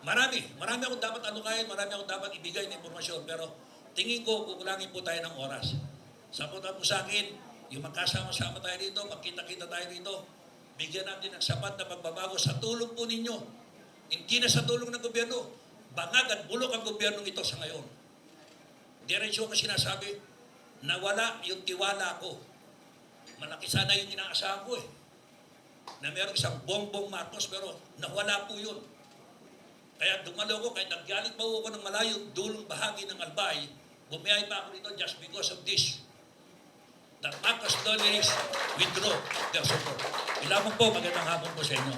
Marami akong dapat anukayin, marami akong dapat ibigay na impormasyon, pero tingin ko, kukulangin po tayo ng oras. Saputan po sa akin, yung magkasama-sama tayo dito, magkita-kita tayo dito, bigyan natin ng sapat na pagbabago sa tulong po ninyo. Hindi na sa tulong ng gobyerno, bangag at bulok ang gobyernong ito sa ngayon. Diretsyo ko sinasabi, nawala yung tiwala ko. Malaki sana yung inaasahan ko na meron isang Bongbong Marcos, pero nawala po yun. Kaya dumalo ko, kahit naggaling pa ako ng malayo, dulong bahagi ng Albay, bumiyay pa ako dito just because of this. The Marcos Doloris withdraw their support. Ilamang po, magandang hapon po sa inyo.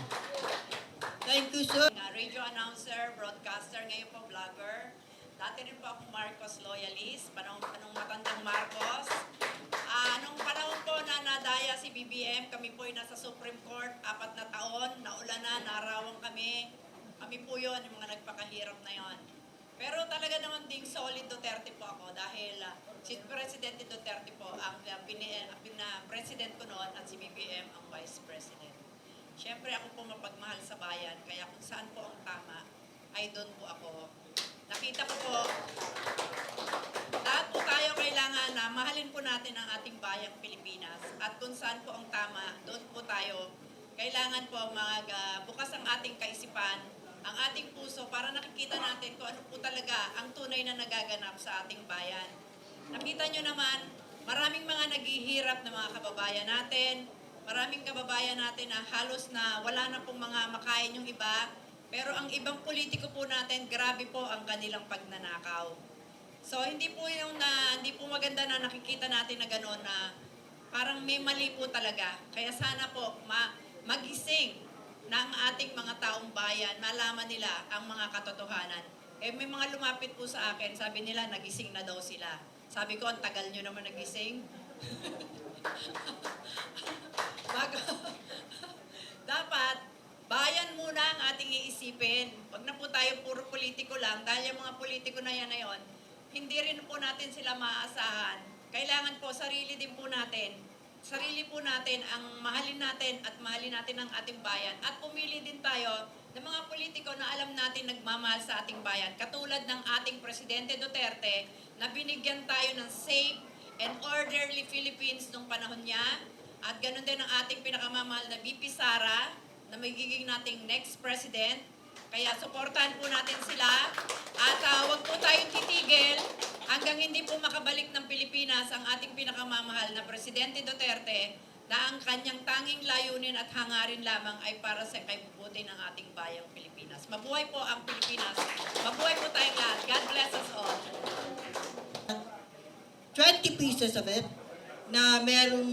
Thank you, sir. Radio announcer, broadcaster, ngayon po vlogger. Dati rin po akong Marcos loyalist, panong matandang Marcos. Nung panahon po na nadaya si BBM, kami po ay nasa Supreme Court, 4 na taon, naulan na, narawang kami. Kami po yun, yung mga nagpakahirap na yon. Pero talaga naman ding solid Duterte po ako dahil si Presidente Duterte po ang president ko noon at si BBM ang vice president. Siyempre ako po mapagmahal sa bayan, kaya kung saan po ang tama, ay doon po ako. Nakita ko po, lahat po tayo kailangan na mahalin po natin ang ating bayang Pilipinas. At kung saan po ang tama, doon po tayo. Kailangan po bukas ang ating kaisipan, ang ating puso para nakikita natin kung ano po talaga ang tunay na nagaganap sa ating bayan. Nakita nyo naman, maraming mga naghihirap na mga kababayan natin, maraming kababayan natin na halos na wala na pong mga makain yung iba, pero ang ibang politiko po natin, grabe po ang kanilang pagnanakaw. So hindi po maganda na nakikita natin na gano'n na parang may mali po talaga. Kaya sana po magising na ang ating mga taong bayan, malaman nila ang mga katotohanan. May mga lumapit po sa akin, sabi nila nagising na daw sila. Sabi ko, ang tagal nyo naman nagising. Dapat, bayan muna ang ating iisipin. Huwag na po tayo puro politiko lang, dahil yung mga politiko na yan, hindi rin po natin sila maaasahan. Kailangan po, sarili din po natin. Sarili po natin ang mahalin natin at mahalin natin ang ating bayan. At pumili din tayo ng mga politiko na alam natin nagmamahal sa ating bayan. Katulad ng ating Presidente Duterte na binigyan tayo ng safe and orderly Philippines nung panahon niya. At ganun din ang ating pinakamamahal na VP Sara na magiging nating next president. Kaya suportahan po natin sila at huwag po tayong titigil hanggang hindi po makabalik ng Pilipinas ang ating pinakamamahal na Presidente Duterte na ang kanyang tanging layunin at hangarin lamang ay para sa kaibubuti ng ating bayang Pilipinas. Mabuhay po ang Pilipinas. Mabuhay po tayong lahat. God bless us all. 20 pieces of it na merong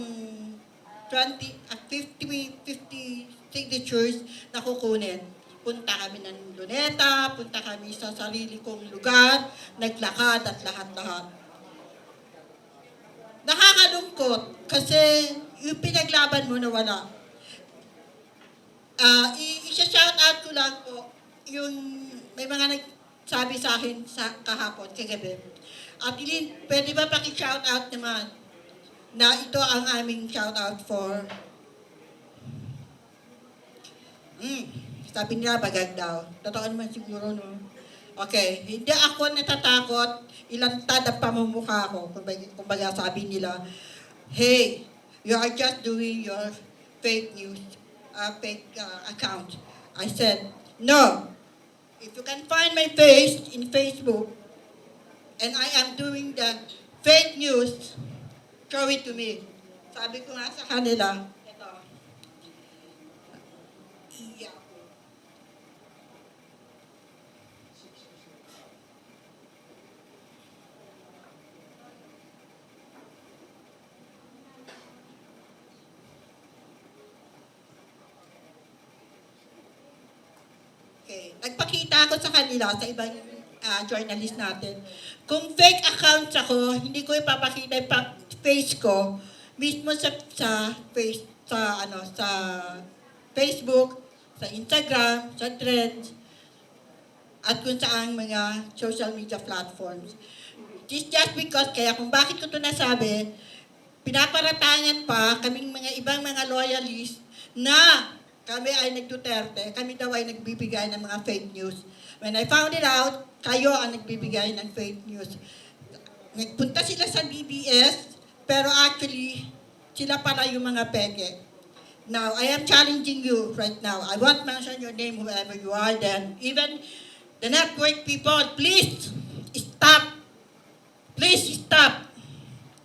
50 signatures na kukunin. Punta kami ng Luneta, punta kami sa sarili kong lugar, naglakad at lahat-lahat. Nakakalungkot kasi yung pinaglaban mo na wala. Isa-shout out ko lang po, yung may mga sabi sa akin sa kahapon, kagabi. At pwede ba paki-shoutout naman na ito ang aming shoutout for sabi nila bagag daw. Totoo naman siguro, no? Okay, hindi ako natatakot. Ilantad ang pamumukha ko. Kumbaga sabi nila, hey, you are just doing your fake news, fake account. I said, no. If you can find my face in Facebook, and I am doing the fake news, show it to me. Sabi ko nga sa kanila, ito. Iya. Okay. Nagpakita ako sa kanila, sa ibang journalist natin. Kung fake accounts ako, hindi ko ipapakita yung face ko mismo sa Facebook, sa Instagram, sa Threads, at kung saan mga social media platforms. It's just because, kaya kung bakit ko ito nasabi, pinaparatangan pa kaming mga ibang mga loyalists na kami ay nag-Duterte, kami daw ay nagbibigay ng mga fake news. When I found it out, kayo ang nagbibigay ng fake news. Nagpunta sila sa BBS, pero actually, sila pala yung mga peke. Now, I am challenging you right now. I won't mention your name, whoever you are, then even the network people, please stop. Please stop.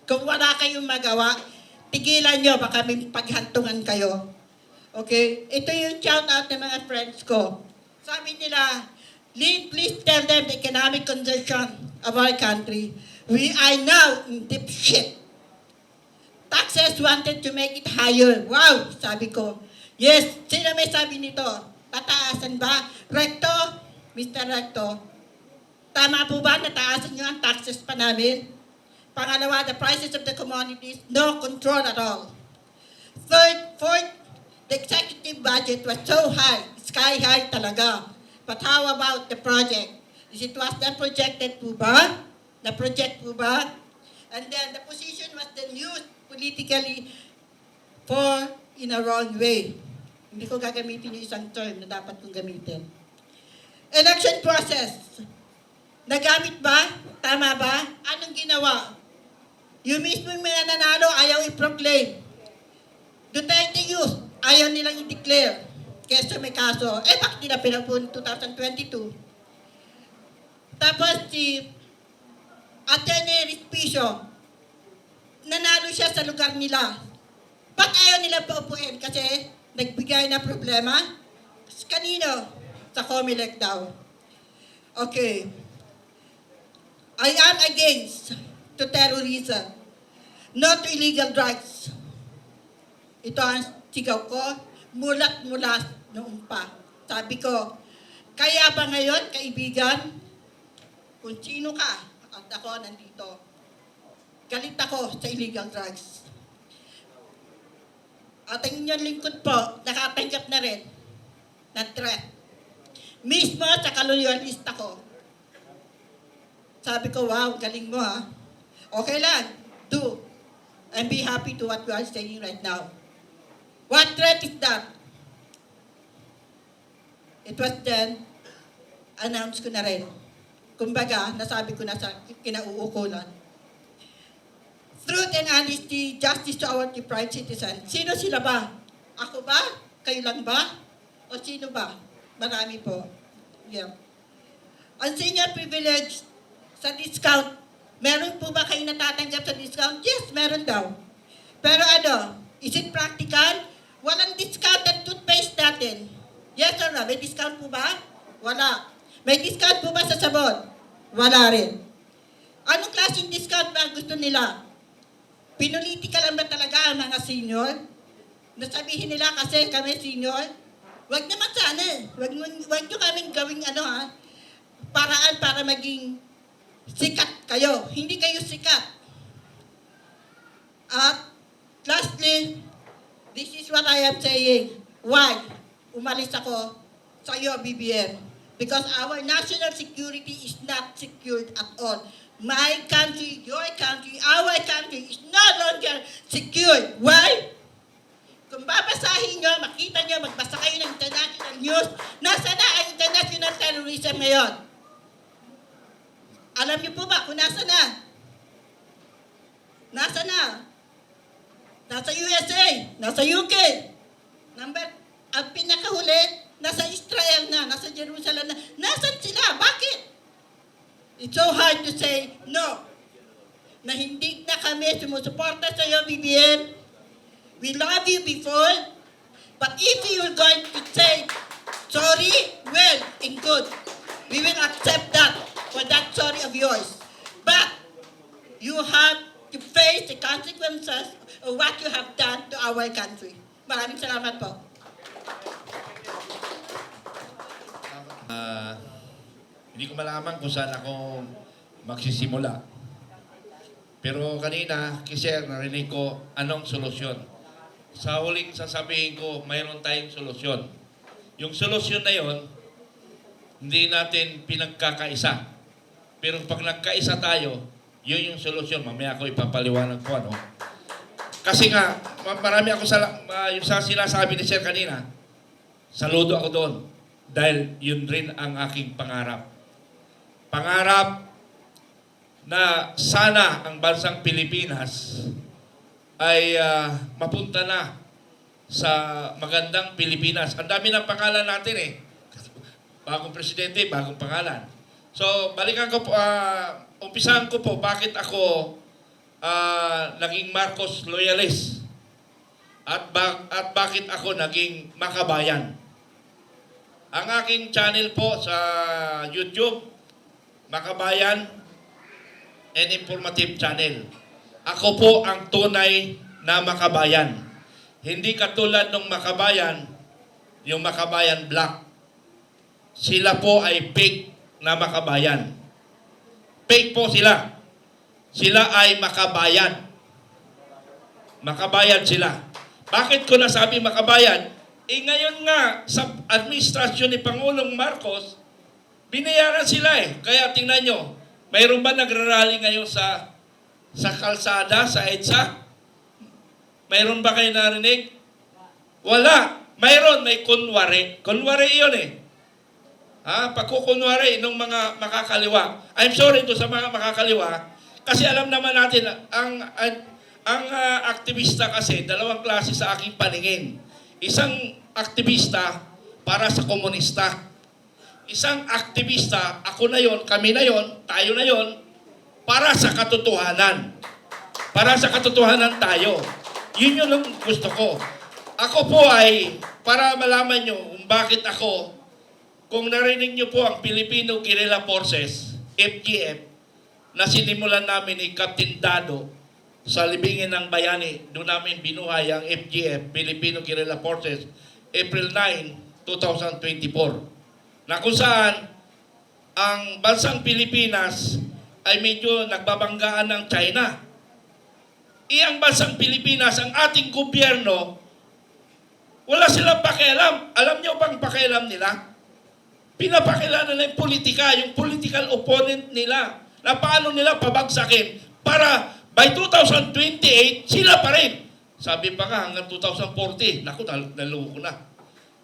Kung wala kayong magawa, tigilan nyo, baka may paghantungan kayo. Okay? Ito yung shout out ng mga friends ko. Sabi nila, Lynn, please tell them the economic condition of our country. We are now in deep shit. Taxes wanted to make it higher. Wow, sabi ko. Yes, sino may sabi nito? Tataasan ba? Recto, Mr. Recto, tama po ba na taasan nyo ang taxes pa namin? Pangalawa, the prices of the commodities, no control at all. Fourth, the executive budget was so high, sky high talaga. But how about the project? It was the projected po ba? The project po ba? And then the position was then used politically for in a wrong way. Hindi ko gagamitin yung isang term na dapat kong gamitin. Election process. Nagamit ba? Tama ba? Anong ginawa? Yung mismo yung mga nanalo, ayaw i-proclaim. Duterte Youth, ayaw nilang i-declare. Kesa may kaso. Bakit nila pinapun 2022? Tapos si Attorney Respicio, nanalo siya sa lugar nila. Ba't ayaw nila paupuin? Kasi nagbigay na problema? Kanino? Sa COMELEC daw. Okay. I am against to terrorism, not to illegal drugs. Ito ang sigaw ko, mulat-mulat noon pa. Sabi ko, kaya ba ngayon, kaibigan, kung sino ka, at ako nandito, galit ako sa illegal drugs. At ang inyong lingkod po, nakatanggap na rin ng threat. Mismo sa kaloyalista ko. Sabi ko, wow, galing mo ha. Okay lang, do. And be happy to what you are saying right now. What threat is that? It was then, announced ko na rin. Kumbaga, nasabi ko na sa kinauukulan. Truth and honesty, justice to our deprived citizens. Sino sila ba? Ako ba? Kayo lang ba? O sino ba? Marami po. Yeah. Ang senior privilege sa discount, meron po ba kayo natatanggap sa discount? Yes, meron daw. Pero ano, is it practical? Walang discount ang toothpaste natin. Yes or no? May discount po ba? Wala. May discount po ba sa sabon? Wala rin. Anong klaseng discount ba ang gusto nila? Pinulitika lang ba talaga ang mga senior? Nasabihin nila kasi kami senior? Wag naman sana. Wag nyo kaming gawing paraan para maging sikat kayo. Hindi kayo sikat. At lastly, this is what I am saying. Why? Umalis ako sa iyo, BBM. Because our national security is not secured at all. My country, your country, our country is no longer secured. Why? Kung babasahin nyo, makita nyo, magbasa kayo ng international news, nasa na ang international terrorism ngayon? Alam niyo po ba kung nasa na? Nasa na? Nasa USA, nasa UK. Ang pinakahuli, nasa Israel na, nasa Jerusalem na. Nasaan sila? Bakit? It's so hard to say no. Na hindi na kami sumusuporta sa iyo, BBM. We love you before, but if you're going to say sorry, well and good. We will accept that for that sorry of yours. But you have to face the consequences of what you have done to our country. Maraming salamat po. Hindi ko malaman kung saan ako magsisimula. Pero kanina, kisir, narinig ko anong solusyon. Sa huling sasabihin ko, mayroon tayong solusyon. Yung solusyon na yon, hindi natin pinagkakaisa. Pero pag nagkaisa tayo, yun yung solusyon. Mamaya ako ipapaliwanag ko ano. Kasi nga, marami ako yung sa sinasabi ni Sir kanina, saludo ako doon. Dahil yun rin ang aking pangarap. Pangarap na sana ang bansang Pilipinas ay mapunta na sa magandang Pilipinas. Ang dami ng pangalan natin eh. Bagong presidente, bagong pangalan. So, balikan ko po, umpisahan ko po bakit ako naging Marcos loyalist at bakit ako naging makabayan. Ang aking channel po sa YouTube, Makabayan and Informative Channel. Ako po ang tunay na makabayan. Hindi katulad ng makabayan, yung Makabayan Black. Sila po ay fake na makabayan. Fake po sila. Sila ay makabayan. Makabayan sila. Bakit ko nasabi makabayan? Ngayon nga, sa administrasyon ni Pangulong Marcos, binayaran sila eh. Kaya tingnan nyo, mayroon ba nagrarally ngayon sa kalsada, sa EDSA? Mayroon ba kayo narinig? Wala. Mayroon, may kunwari. Kunwari yun eh. Pagkukunwari ng mga makakaliwa. I'm sorry to sa mga makakaliwa, kasi alam naman natin, ang aktivista kasi, dalawang klase sa aking paningin. Isang aktivista para sa komunista. Isang aktivista, ako na yon, kami na yon, tayo na yon, para sa katotohanan. Para sa katotohanan tayo. Yun yung gusto ko. Ako po ay, para malaman nyo kung bakit ako, kung narinig nyo po ang Filipino Guerrilla Forces, FGF, na sinimulan namin ni Captain Dado sa Libingin ng Bayani, doon namin binuhay ang FGF, Filipino Guerrilla Forces, April 9, 2024. Na kung saan, ang bansang Pilipinas ay medyo nagbabanggaan ng China. Ang bansang Pilipinas, ang ating gobyerno, wala silang pakialam. Alam niyo bang pakialam nila? Pinapakilala nila yung politika, yung political opponent nila, na paano nila pabagsakin para by 2028, sila pa rin. Sabi pa nga hanggang 2040, naku, naluko na.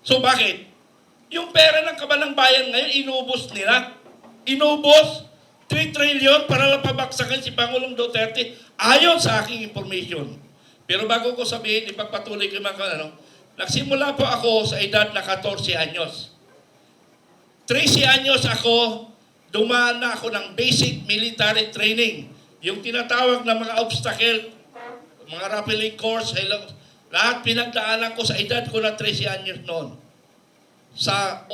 So bakit? Yung pera ng kabanang bayan ngayon, inubos nila. Inubos 3 trillion para lang pabagsakin si Pangulong Duterte ayon sa aking information. Pero bago ko sabihin, ipagpatuloy ko mga nagsimula po ako sa edad na 14 anyos. 13 anyos ako, dumaan na ako ng basic military training. Yung tinatawag na mga obstacle, mga rappelling course, lahat pinagdaanan ko sa edad ko na 13 anyos noon. Sa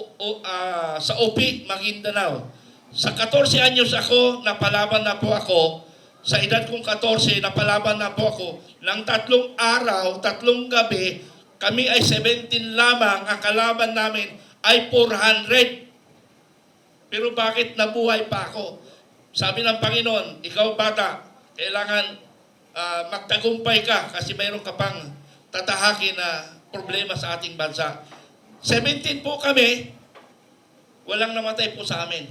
OP, Maguindanao. Sa 14 anyos ako, napalaban na po ako. Sa edad kong 14, napalaban na po ako. Nang 3 araw, 3 gabi, kami ay 17 lamang. Ang kalaban namin ay 400. Pero bakit nabuhay pa ako? Sabi ng Panginoon, ikaw bata, kailangan magtagumpay ka kasi mayroon ka pang tatahakin na problema sa ating bansa. 17 po kami, walang namatay po sa amin.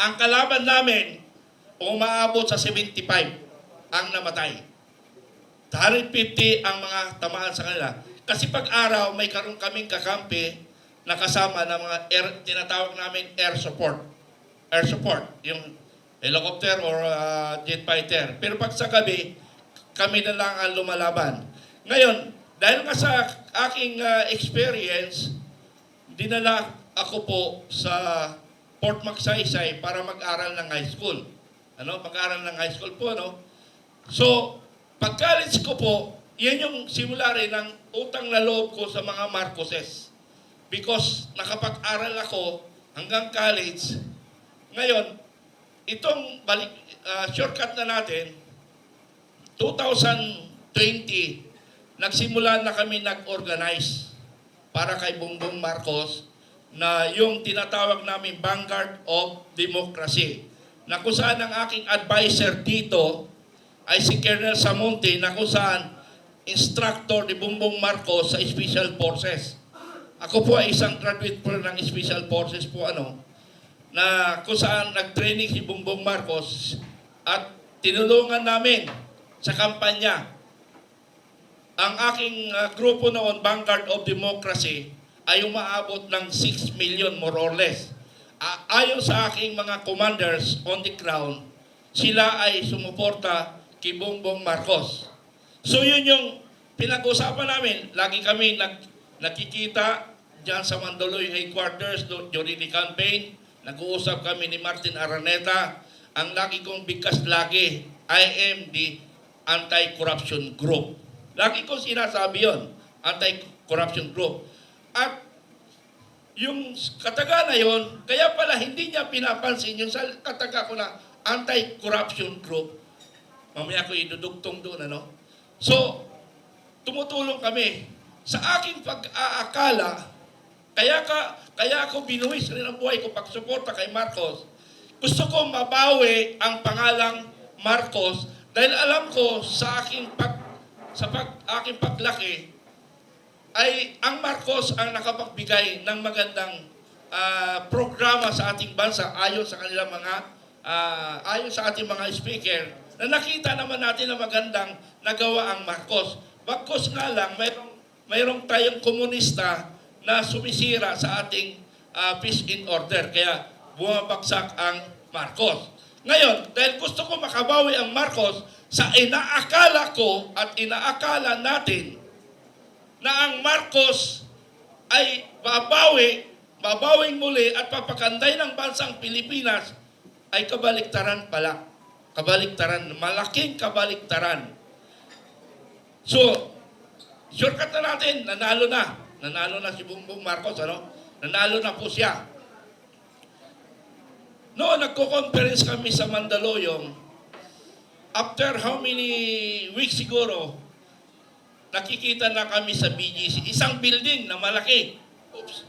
Ang kalaban namin, umaabot sa 75 ang namatay. 150 ang mga tamaan sa kanila. Kasi pag araw, may karoon kaming kakampi na kasama ng mga tinatawag namin air support. Air support, yung helicopter or jet fighter. Pero pag sa gabi, kami na lang ang lumalaban. Ngayon, dahil nga sa aking experience, dinala ako po sa Port Magsaysay para mag-aral ng high school. Mag-aral ng high school po, So, pag-college ko po, yan yung simula rin ng utang na loob ko sa mga Marcoses. Because nakapag-aral ako hanggang college. Ngayon, itong shortcut na natin, 2020, nagsimula na kami nag-organize para kay Bongbong Marcos na yung tinatawag namin Vanguard of Democracy. Na kung saan ang aking advisor dito ay si Colonel Samonte na kung saan instructor ni Bongbong Marcos sa Special Forces. Ako po ay isang graduate po ng Special Forces po na kung saan nag-training si Bongbong Marcos at tinulungan namin sa kampanya. Ang aking grupo noon, Vanguard of Democracy, ay umaabot ng 6 million more or less. Ayon sa aking mga commanders on the ground, sila ay sumuporta kay Bongbong Marcos. So yun yung pinag-usapan namin. Lagi kami nakikita dyan sa Mandaluyong headquarters during the campaign. Nag-uusap kami ni Martin Araneta. Ang lagi kong bigkas lagi, I am the anti-corruption group. Lagi kong sinasabi yun, anti-corruption group. At yung kataga na yun, kaya pala hindi niya pinapansin yung kataga ko na anti-corruption group. Mamaya ko idudugtong doon, So, tumutulong kami. Sa aking pag-aakala, kaya ako binuwis rin ang buhay ko pagsuporta kay Marcos. Gusto ko mabawi ang pangalang Marcos dahil alam ko sa aking paglaki ay ang Marcos ang nakapagbigay ng magandang programa sa ating bansa ayon sa kanilang ayon sa ating mga speaker na nakita naman natin na magandang nagawa ang Marcos. Bagkus nga lang, mayroong tayong komunista na sumisira sa ating peace in order. Kaya bumabagsak ang Marcos. Ngayon, dahil gusto ko makabawi ang Marcos, sa inaakala ko at inaakala natin na ang Marcos ay babawing muli at papakanday ng bansang Pilipinas ay kabaliktaran pala. Kabaliktaran, malaking kabaliktaran. So, shortcut na natin, nanalo na si Bongbong Marcos, nanalo na po siya. Noon nagko-conference kami sa Mandaluyong, after how many weeks siguro, nakikita na kami sa BGC, isang building na malaki. Oops,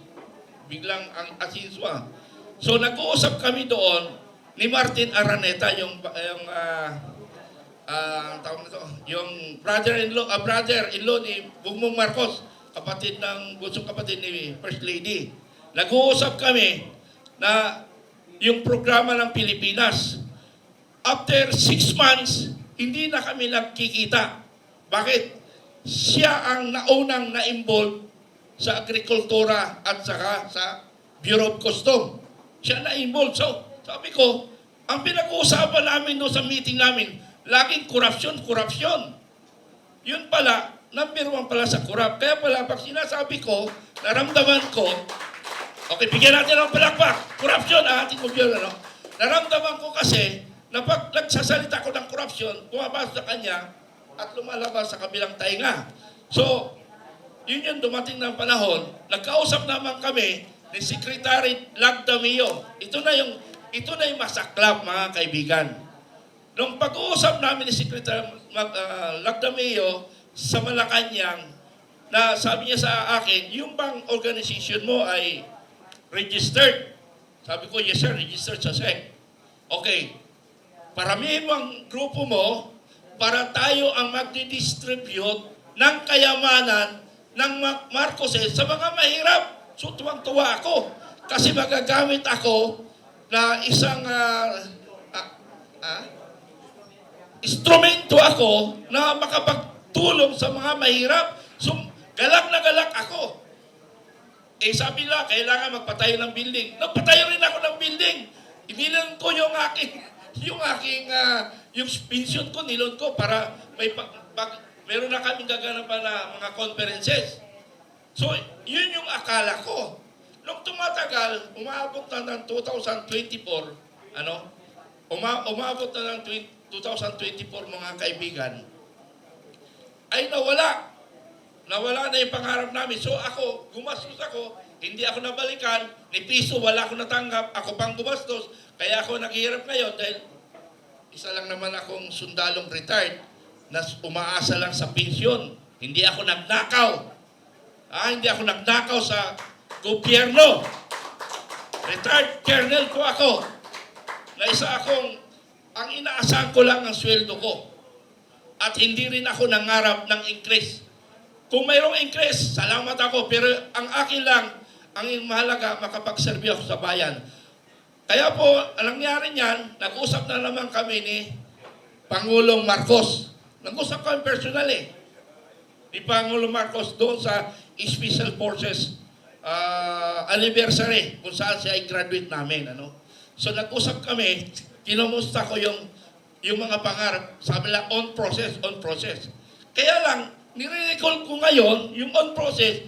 biglang ang asinswa. So nag-uusap kami doon ni Martin Araneta, yung brother-in-law ni Bongbong Marcos, bunsong kapatid ni First Lady. Nag-uusap kami na yung programa ng Pilipinas. After 6 months, hindi na kami nagkikita. Bakit? Siya ang naunang na-involve sa agrikultura at saka sa Bureau of Customs. Siya na-involve. So, sabi ko, ang pinag-uusapan namin doon sa meeting namin, laging korupsyon. Yun pala, number 1 pala sa korap. Kaya pala, pag sinasabi ko, naramdaman ko, okay, bigyan natin ng palakpak. Korupsyon, ating gobyerno, Naramdaman ko kasi, na pag nagsasalita ko ng korupsyon, bumabas sa kanya, at lumalabas sa kabilang tainga. So, yun yung dumating ng panahon, nagkausap naman kami ni Secretary Lagdamio. Ito na yung masaklap, mga kaibigan. Nung pag-uusap namin ni Secretary Lagdamio sa Malacanang, na sabi niya sa akin, yung bang organization mo ay registered? Sabi ko, yes sir, registered sa SEC. Okay, paramihin mo ang grupo mo para tayo ang magdi-distribute ng kayamanan ng Marcoses sa mga mahirap. So tuwang-tuwa ako. Kasi magagamit ako na isang instrumento ako na makapagtulong sa mga mahirap. So, galak na galak ako. Eh sabi nila, kailangan magpatayo ng building. Nagpatayo rin ako ng building. Inilan ko yung pension ko, nilon ko para meron na kaming gaganapan na mga conferences. So, yun yung akala ko. Nung tumatagal, umabot na ng 2024, umabot na ng 2024 mga kaibigan, ay nawala. Nawala na yung pangarap namin. So ako, gumastos ako, hindi ako nabalikan, ni piso wala ako natanggap, ako pang gumastos, kaya ako naghihirap ngayon dahil isa lang naman akong sundalong retired na umaasa lang sa pensyon. Hindi ako nagnakaw. Hindi ako nagnakaw sa gobyerno. Retired colonel ko ako. Na isa akong, ang inaasahan ko lang ang sweldo ko. At hindi rin ako nangarap ng increase. Kung mayroong increase, salamat ako. Pero ang akin lang, ang mahalaga, makapagserbi ako sa bayan. Kaya po, ang nangyari niyan, nag-usap na naman kami ni Pangulong Marcos. Nag-usap kami personally ni Pangulong Marcos doon sa Special Forces anniversary kung saan siya ay graduate namin. So nag-usap kami, kinumusta ko yung mga pangarap. Sabi lang, on process. Kaya lang, nire-recall ko ngayon, yung on process,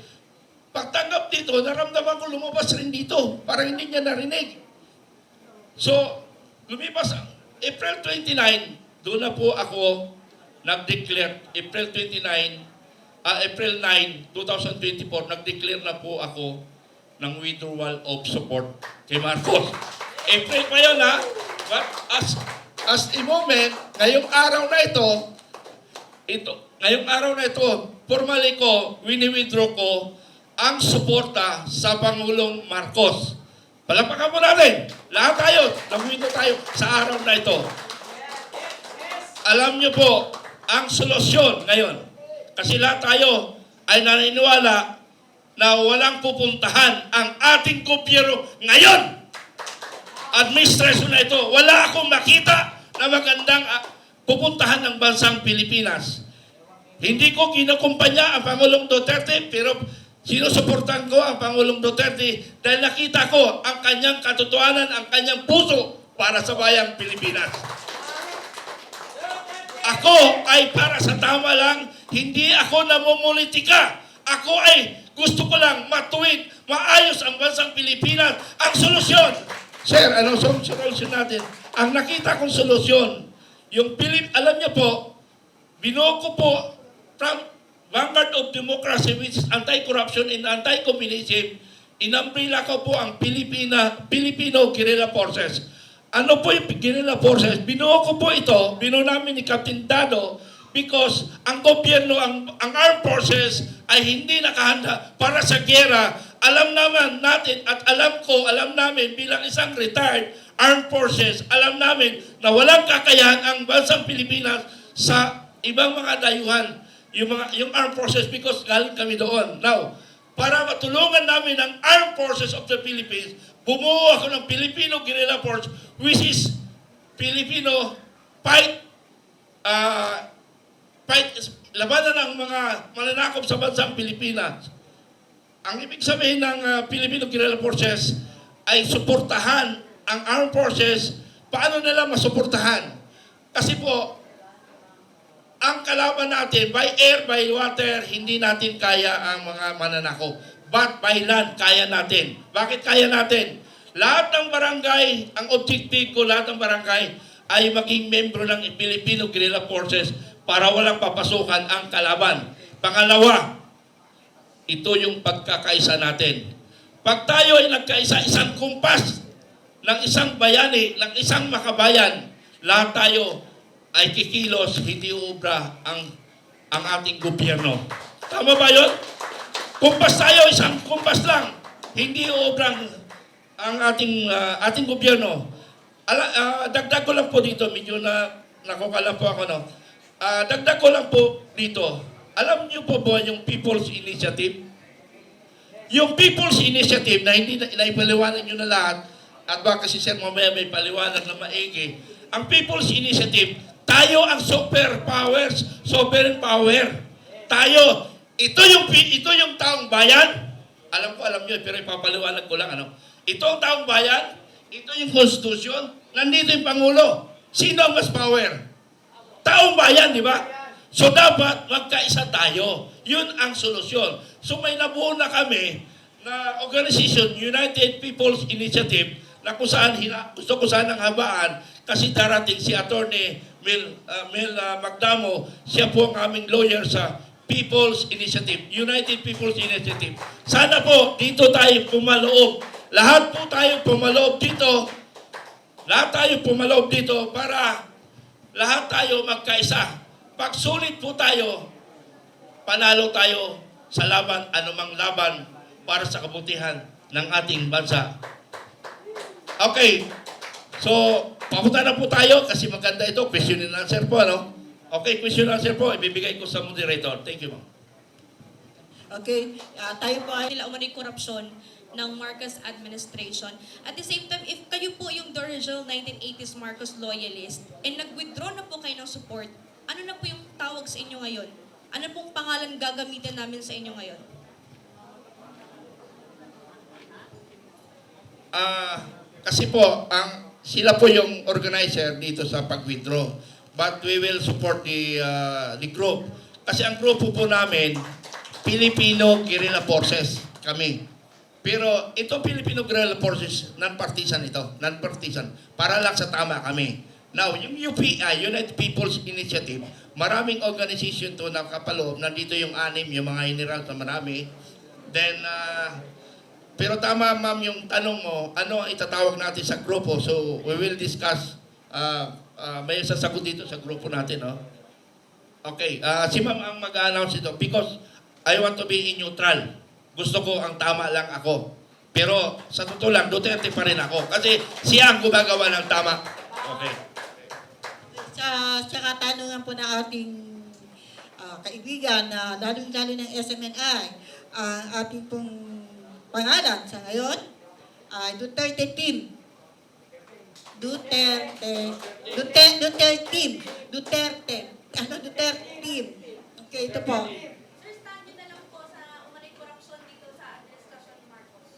pagtanggap dito, naramdaman ko lumabas rin dito. Parang hindi niya narinig. So, lumipas April 29, doon na po ako nag-declare. April 9, 2024, nag-declare na po ako ng withdrawal of support kay Marcos. April pa yun, ha? But as a moment, ngayong araw na ito, formally ko, wini-withdraw ko ang suporta sa Pangulong Marcos. Palapakan po natin. Lahat tayo, nag-withdraw tayo sa araw na ito. Alam niyo po, ang solusyon ngayon, kasi lahat tayo ay naniniwala na walang pupuntahan ang ating gobyerno ngayon. Administrasyon na ito, wala akong makita na magandang pupuntahan ng bansang Pilipinas. Hindi ko kinukumpanya ang Pangulong Duterte, pero sinusuportan ko ang Pangulong Duterte dahil nakita ko ang kanyang katotohanan, ang kanyang puso para sa bayang Pilipinas. Ako ay para sa tama lang, hindi ako namumulitika. Ako ay gusto ko lang matuwid, maayos ang bansang Pilipinas. Ang solusyon, sir, ano solusyon natin? Ang nakita kong solusyon, alam niyo po, binuo ko po from Vanguard of Democracy, which is anti-corruption and anti-communism, inumbrella ko po ang Filipino Guerrilla Forces. Ano po yung Guerrilla Forces? Binuo ko po ito, binuo namin ni Captain Dado, because ang gobyerno, ang armed forces ay hindi nakahanda para sa giyera. Alam naman natin at alam namin bilang isang retired armed forces, alam namin na walang kakayahan ang bansang Pilipinas sa ibang mga dayuhan, yung armed forces, because galing kami doon. Now, para matulungan namin ang armed forces of the Philippines, bumuo ako ng Filipino Guerrilla Force, which is Filipino labanan ng mga mananakop sa bansang Pilipinas. Ang ibig sabihin ng Filipino Guerrilla Forces ay suportahan ang armed forces. Paano nila masuportahan? Kasi po, ang kalaban natin, by air, by water, hindi natin kaya ang mga mananakop. But by land, kaya natin. Bakit kaya natin? Lahat ng barangay, ang objective ko, lahat ng barangay ay maging membro ng Filipino Guerrilla Forces para walang papasukan ang kalaban. Pangalawa, ito yung pagkakaisa natin. Pag tayo ay nagkaisa, isang kumpas ng isang bayani, ng isang makabayan, lahat tayo ay kikilos, hindi uubra ang ating gobyerno. Tama ba yun? Kumpas tayo, isang kumpas lang, hindi uubra ang ating gobyerno. Dagdag ko lang po dito, medyo nakukala po ako, no? Dagdag ko lang po dito. Alam niyo po ba yung People's Initiative? Yung People's Initiative na hindi na ipaliwanag nyo na lahat, at baka si Sir mamaya may paliwanag na maigi, ang People's Initiative, tayo ang superpowers, sovereign power. Tayo, ito yung taong bayan. Alam nyo, pero ipapaliwanag ko lang, Ito ang taong bayan, ito yung Constitution, nandito yung Pangulo. Sino ang mas power? Taong bayan, di ba? So dapat magkaisa tayo. Yun ang solusyon. So may nabuo na kami na organization, United People's Initiative, na kung saan gusto ko sanang habaan kasi darating si Attorney Mel Magdamo, siya po ang aming lawyer sa People's Initiative, United People's Initiative. Sana po dito tayo pumaloob. Lahat po tayo pumaloob dito. Lahat tayo pumaloob dito para lahat tayo magkaisa. Pag sulit po tayo, panalo tayo sa laban, anumang laban para sa kabutihan ng ating bansa. Okay. So, papunta na po tayo kasi maganda ito. Question and answer po, Okay, question and answer po. Ibibigay ko sa moderator. Thank you, ma'am. Okay, tayo po ay Nila umano'y korupsyon ng Marcos administration. At the same time, if kayo po yung the original 1980s Marcos loyalist and nag-withdraw na po kayo ng support, ano na po yung tawag sa inyo ngayon? Ano pong pangalan gagamitin namin sa inyo ngayon? Kasi po, sila po yung organizer dito sa pag-withdraw. But we will support the group. Kasi ang grupo po namin, Filipino Guerrilla Forces kami. Pero itong Filipino Guerrilla Forces, non-partisan ito. Non-partisan. Para lang sa tama kami. Now, yung UPI, United People's Initiative, maraming organization to nakapaloob. Nandito yung 6, yung mga general na marami. Then, pero tama ma'am yung tanong mo, ano ang itatawag natin sa grupo? So, we will discuss. May sasagot dito sa grupo natin, Okay, si ma'am ang mag-announce ito because I want to be neutral. Gusto ko ang tama lang ako. Pero sa totoo lang, Duterte pa rin ako. Kasi siya ang gumagawa ng tama. Okay. sa katanungan po ng ating kaibigan na lalong-lalo ng SMNI, ating pong pangalan sa ngayon ay Duterte Team. Duterte Team. Duterte Team. Okay, ito po. Sir, stand nyo na lang po sa umano'y korupsyon dito sa administrasyon ni Marcos.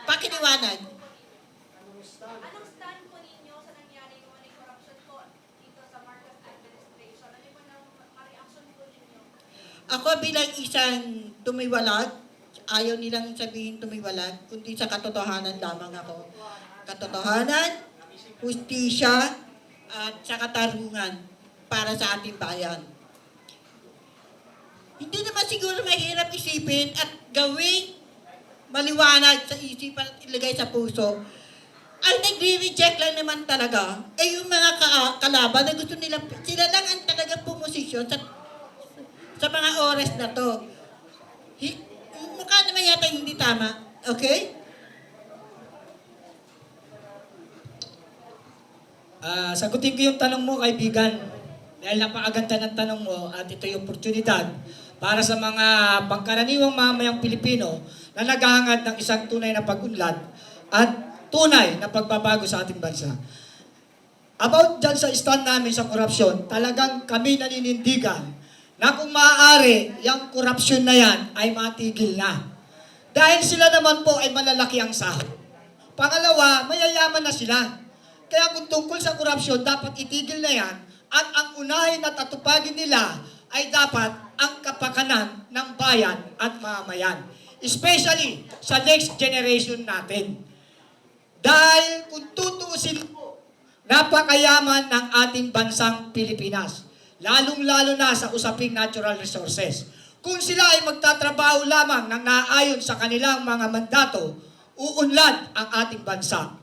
Pakiniwanag. Anong stand po ninyo sa nangyari yung umano'y korupsyon po dito sa Marcos administration? Ano yung ma-reaction po ninyo? Ako bilang isang tumiwalag, ayaw nilang sabihin tumiwalag, kundi sa katotohanan lamang ako. Katotohanan, hustisya, at sa katarungan para sa ating bayan. Hindi naman siguro mahirap isipin at gawing maliwanag sa isipan at ilagay sa puso. Ang nagre-reject lang naman talaga ay yung mga kalaban na gusto nila, sila lang ang talagang pumosisyon sa mga oras na to. Mukha naman yata hindi tama. Okay? Sagutin ko yung tanong mo, kaibigan. Dahil napakaganda ng tanong mo at ito yung oportunidad para sa mga pangkaraniwang mamayang Pilipino na naghahangad ng isang tunay na pag-unlad at tunay na pagbabago sa ating bansa. About dyan sa stand namin sa korupsyon, talagang kami naninindigan na kung maaari, yung korupsyon na yan ay matigil na. Dahil sila naman po ay malalaki ang sahod. Pangalawa, mayayaman na sila. Kaya kung tungkol sa korupsyon, dapat itigil na yan at ang unahin at atupagin nila ay dapat ang kapakanan ng bayan at mamamayan. Especially sa next generation natin. Dahil kung tutuusin mo, napakayaman ng ating bansang Pilipinas. Lalong-lalo na sa usaping natural resources. Kung sila ay magtatrabaho lamang ng naayon sa kanilang mga mandato, uunlad ang ating bansa.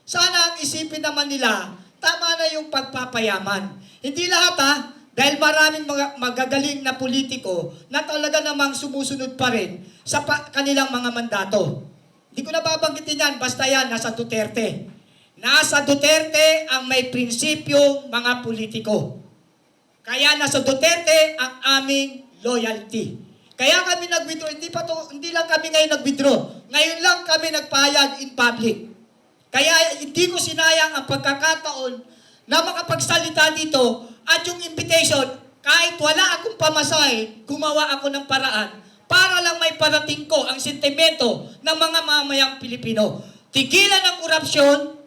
Sana ang isipin naman nila, tama na yung pagpapayaman. Hindi lahat dahil maraming mga magagaling na politiko na talaga namang sumusunod pa rin sa kanilang mga mandato. Hindi ko nababanggitin yan, basta yan, nasa Duterte. Nasa Duterte ang may prinsipyo mga politiko. Kaya nasa Duterte ang aming loyalty. Kaya kami nag-withdraw, hindi lang kami ngayon nag-withdraw. Ngayon lang kami nagpahayag in public. Kaya hindi ko sinayang ang pagkakataon na makapagsalita dito at yung invitation, kahit wala akong pamasahe, gumawa ako ng paraan para lang may parating ko ang sentimento ng mga mamayang Pilipino. Tigilan ang korupsyon,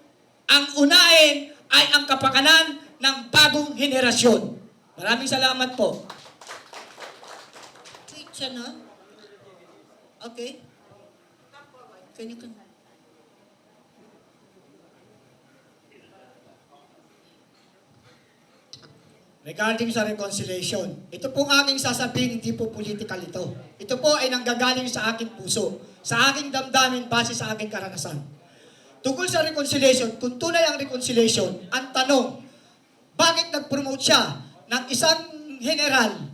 ang unahin ay ang kapakanan ng bagong henerasyon. Maraming salamat po. Siya na? Okay. Can you Regarding sa reconciliation, ito pong aking sasabihin, hindi po political ito. Ito po ay nanggagaling sa aking puso, sa aking damdamin base sa aking karanasan. Tungkol sa reconciliation, kung tunay ang reconciliation, ang tanong, bakit nag-promote siya ng isang general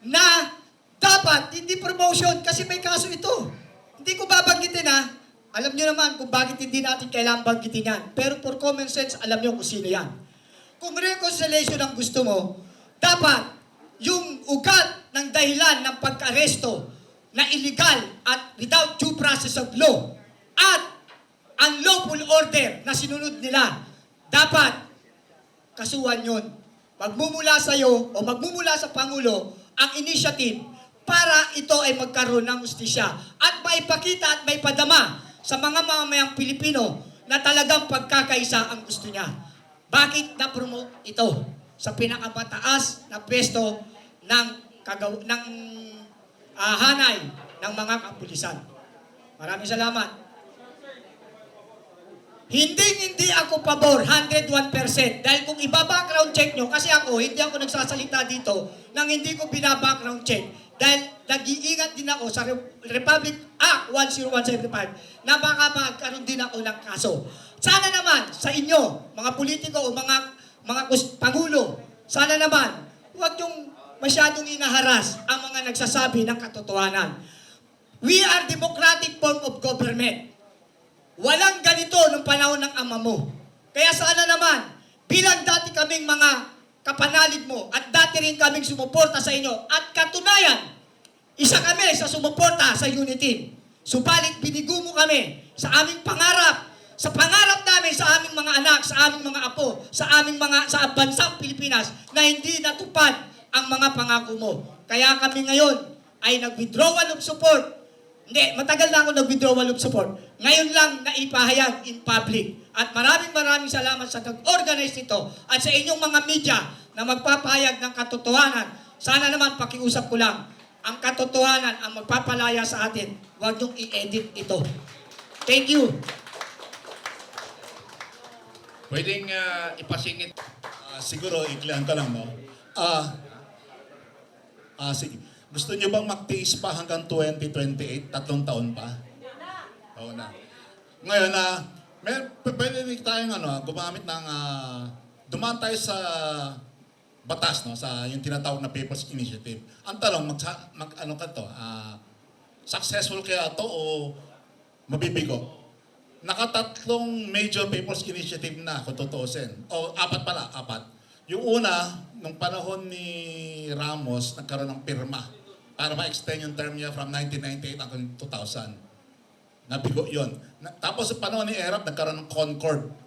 na dapat hindi promotion kasi may kaso ito. Hindi ko babanggitin ha. Alam niyo naman kung bakit hindi natin kailangang banggitin yan. Pero for common sense, alam niyo kung sino yan. Kung reconciliation ang gusto mo, dapat yung ugat ng dahilan ng pagka-aresto na illegal at without due process of law at unlawful order na sinunod nila, dapat kasuhan yun. Magmumula sa iyo o magmumula sa Pangulo ang initiative para ito ay magkaroon ng justisya at maipakita at maipadama sa mga mamamayang Pilipino na talagang pagkakaisa ang gusto niya. Bakit na-promote ito sa pinakamataas na pwesto ng hanay ng mga kapulisan? Maraming salamat. Hindi ako pabor 101% dahil kung iba-background check nyo, kasi ako, hindi ako nagsasalita dito nang hindi ko bina-background check dahil nag-iingat din ako sa Republic Act 10175 na baka magkaroon din ako ng kaso. Sana naman sa inyo, mga politiko o mga pangulo, sana naman, huwag yung masyadong inaharas ang mga nagsasabi ng katotohanan. We are democratic form of government. Walang ganito nung panahon ng ama mo. Kaya sana naman, bilang dati kaming mga kapanalig mo at dati rin kaming sumuporta sa inyo at katunayan, isa kami sa sumuporta sa unity. Subalit binigo mo kami sa aming pangarap, sa pangarap namin sa aming mga anak, sa aming mga apo, sa bansang Pilipinas na hindi natupad ang mga pangako mo. Kaya kami ngayon ay nag-withdrawal of support. Hindi, matagal na ako nag-withdrawal of support. Ngayon lang naipahayag in public. At maraming salamat sa nag-organize nito at sa inyong mga media na magpapahayag ng katotohanan. Sana naman pakiusap ko lang, ang katotohanan ang magpapalaya sa atin. Huwag niyong i-edit ito. Thank you. Pwedeng ipasingit. Siguro, iklihan ka lang, no? Sige. Gusto niyo bang magtiis pa hanggang 2028? 3 taon pa? Oo na. Ngayon, pwede rin tayong gumamit ng, dumaan tayo sa batas, no? Sa yung tinatawag na People's Initiative. Ang tanong, successful kaya ito o mabibigo? Nakatatlong major People's Initiative na, kung tutuusin. O, 4 pala, 4. Yung una, nung panahon ni Ramos, nagkaroon ng pirma para ma-extend yung term niya from 1998 hanggang 2000. Nabigo yun. Tapos sa panahon ni Erap, nagkaroon ng Concord.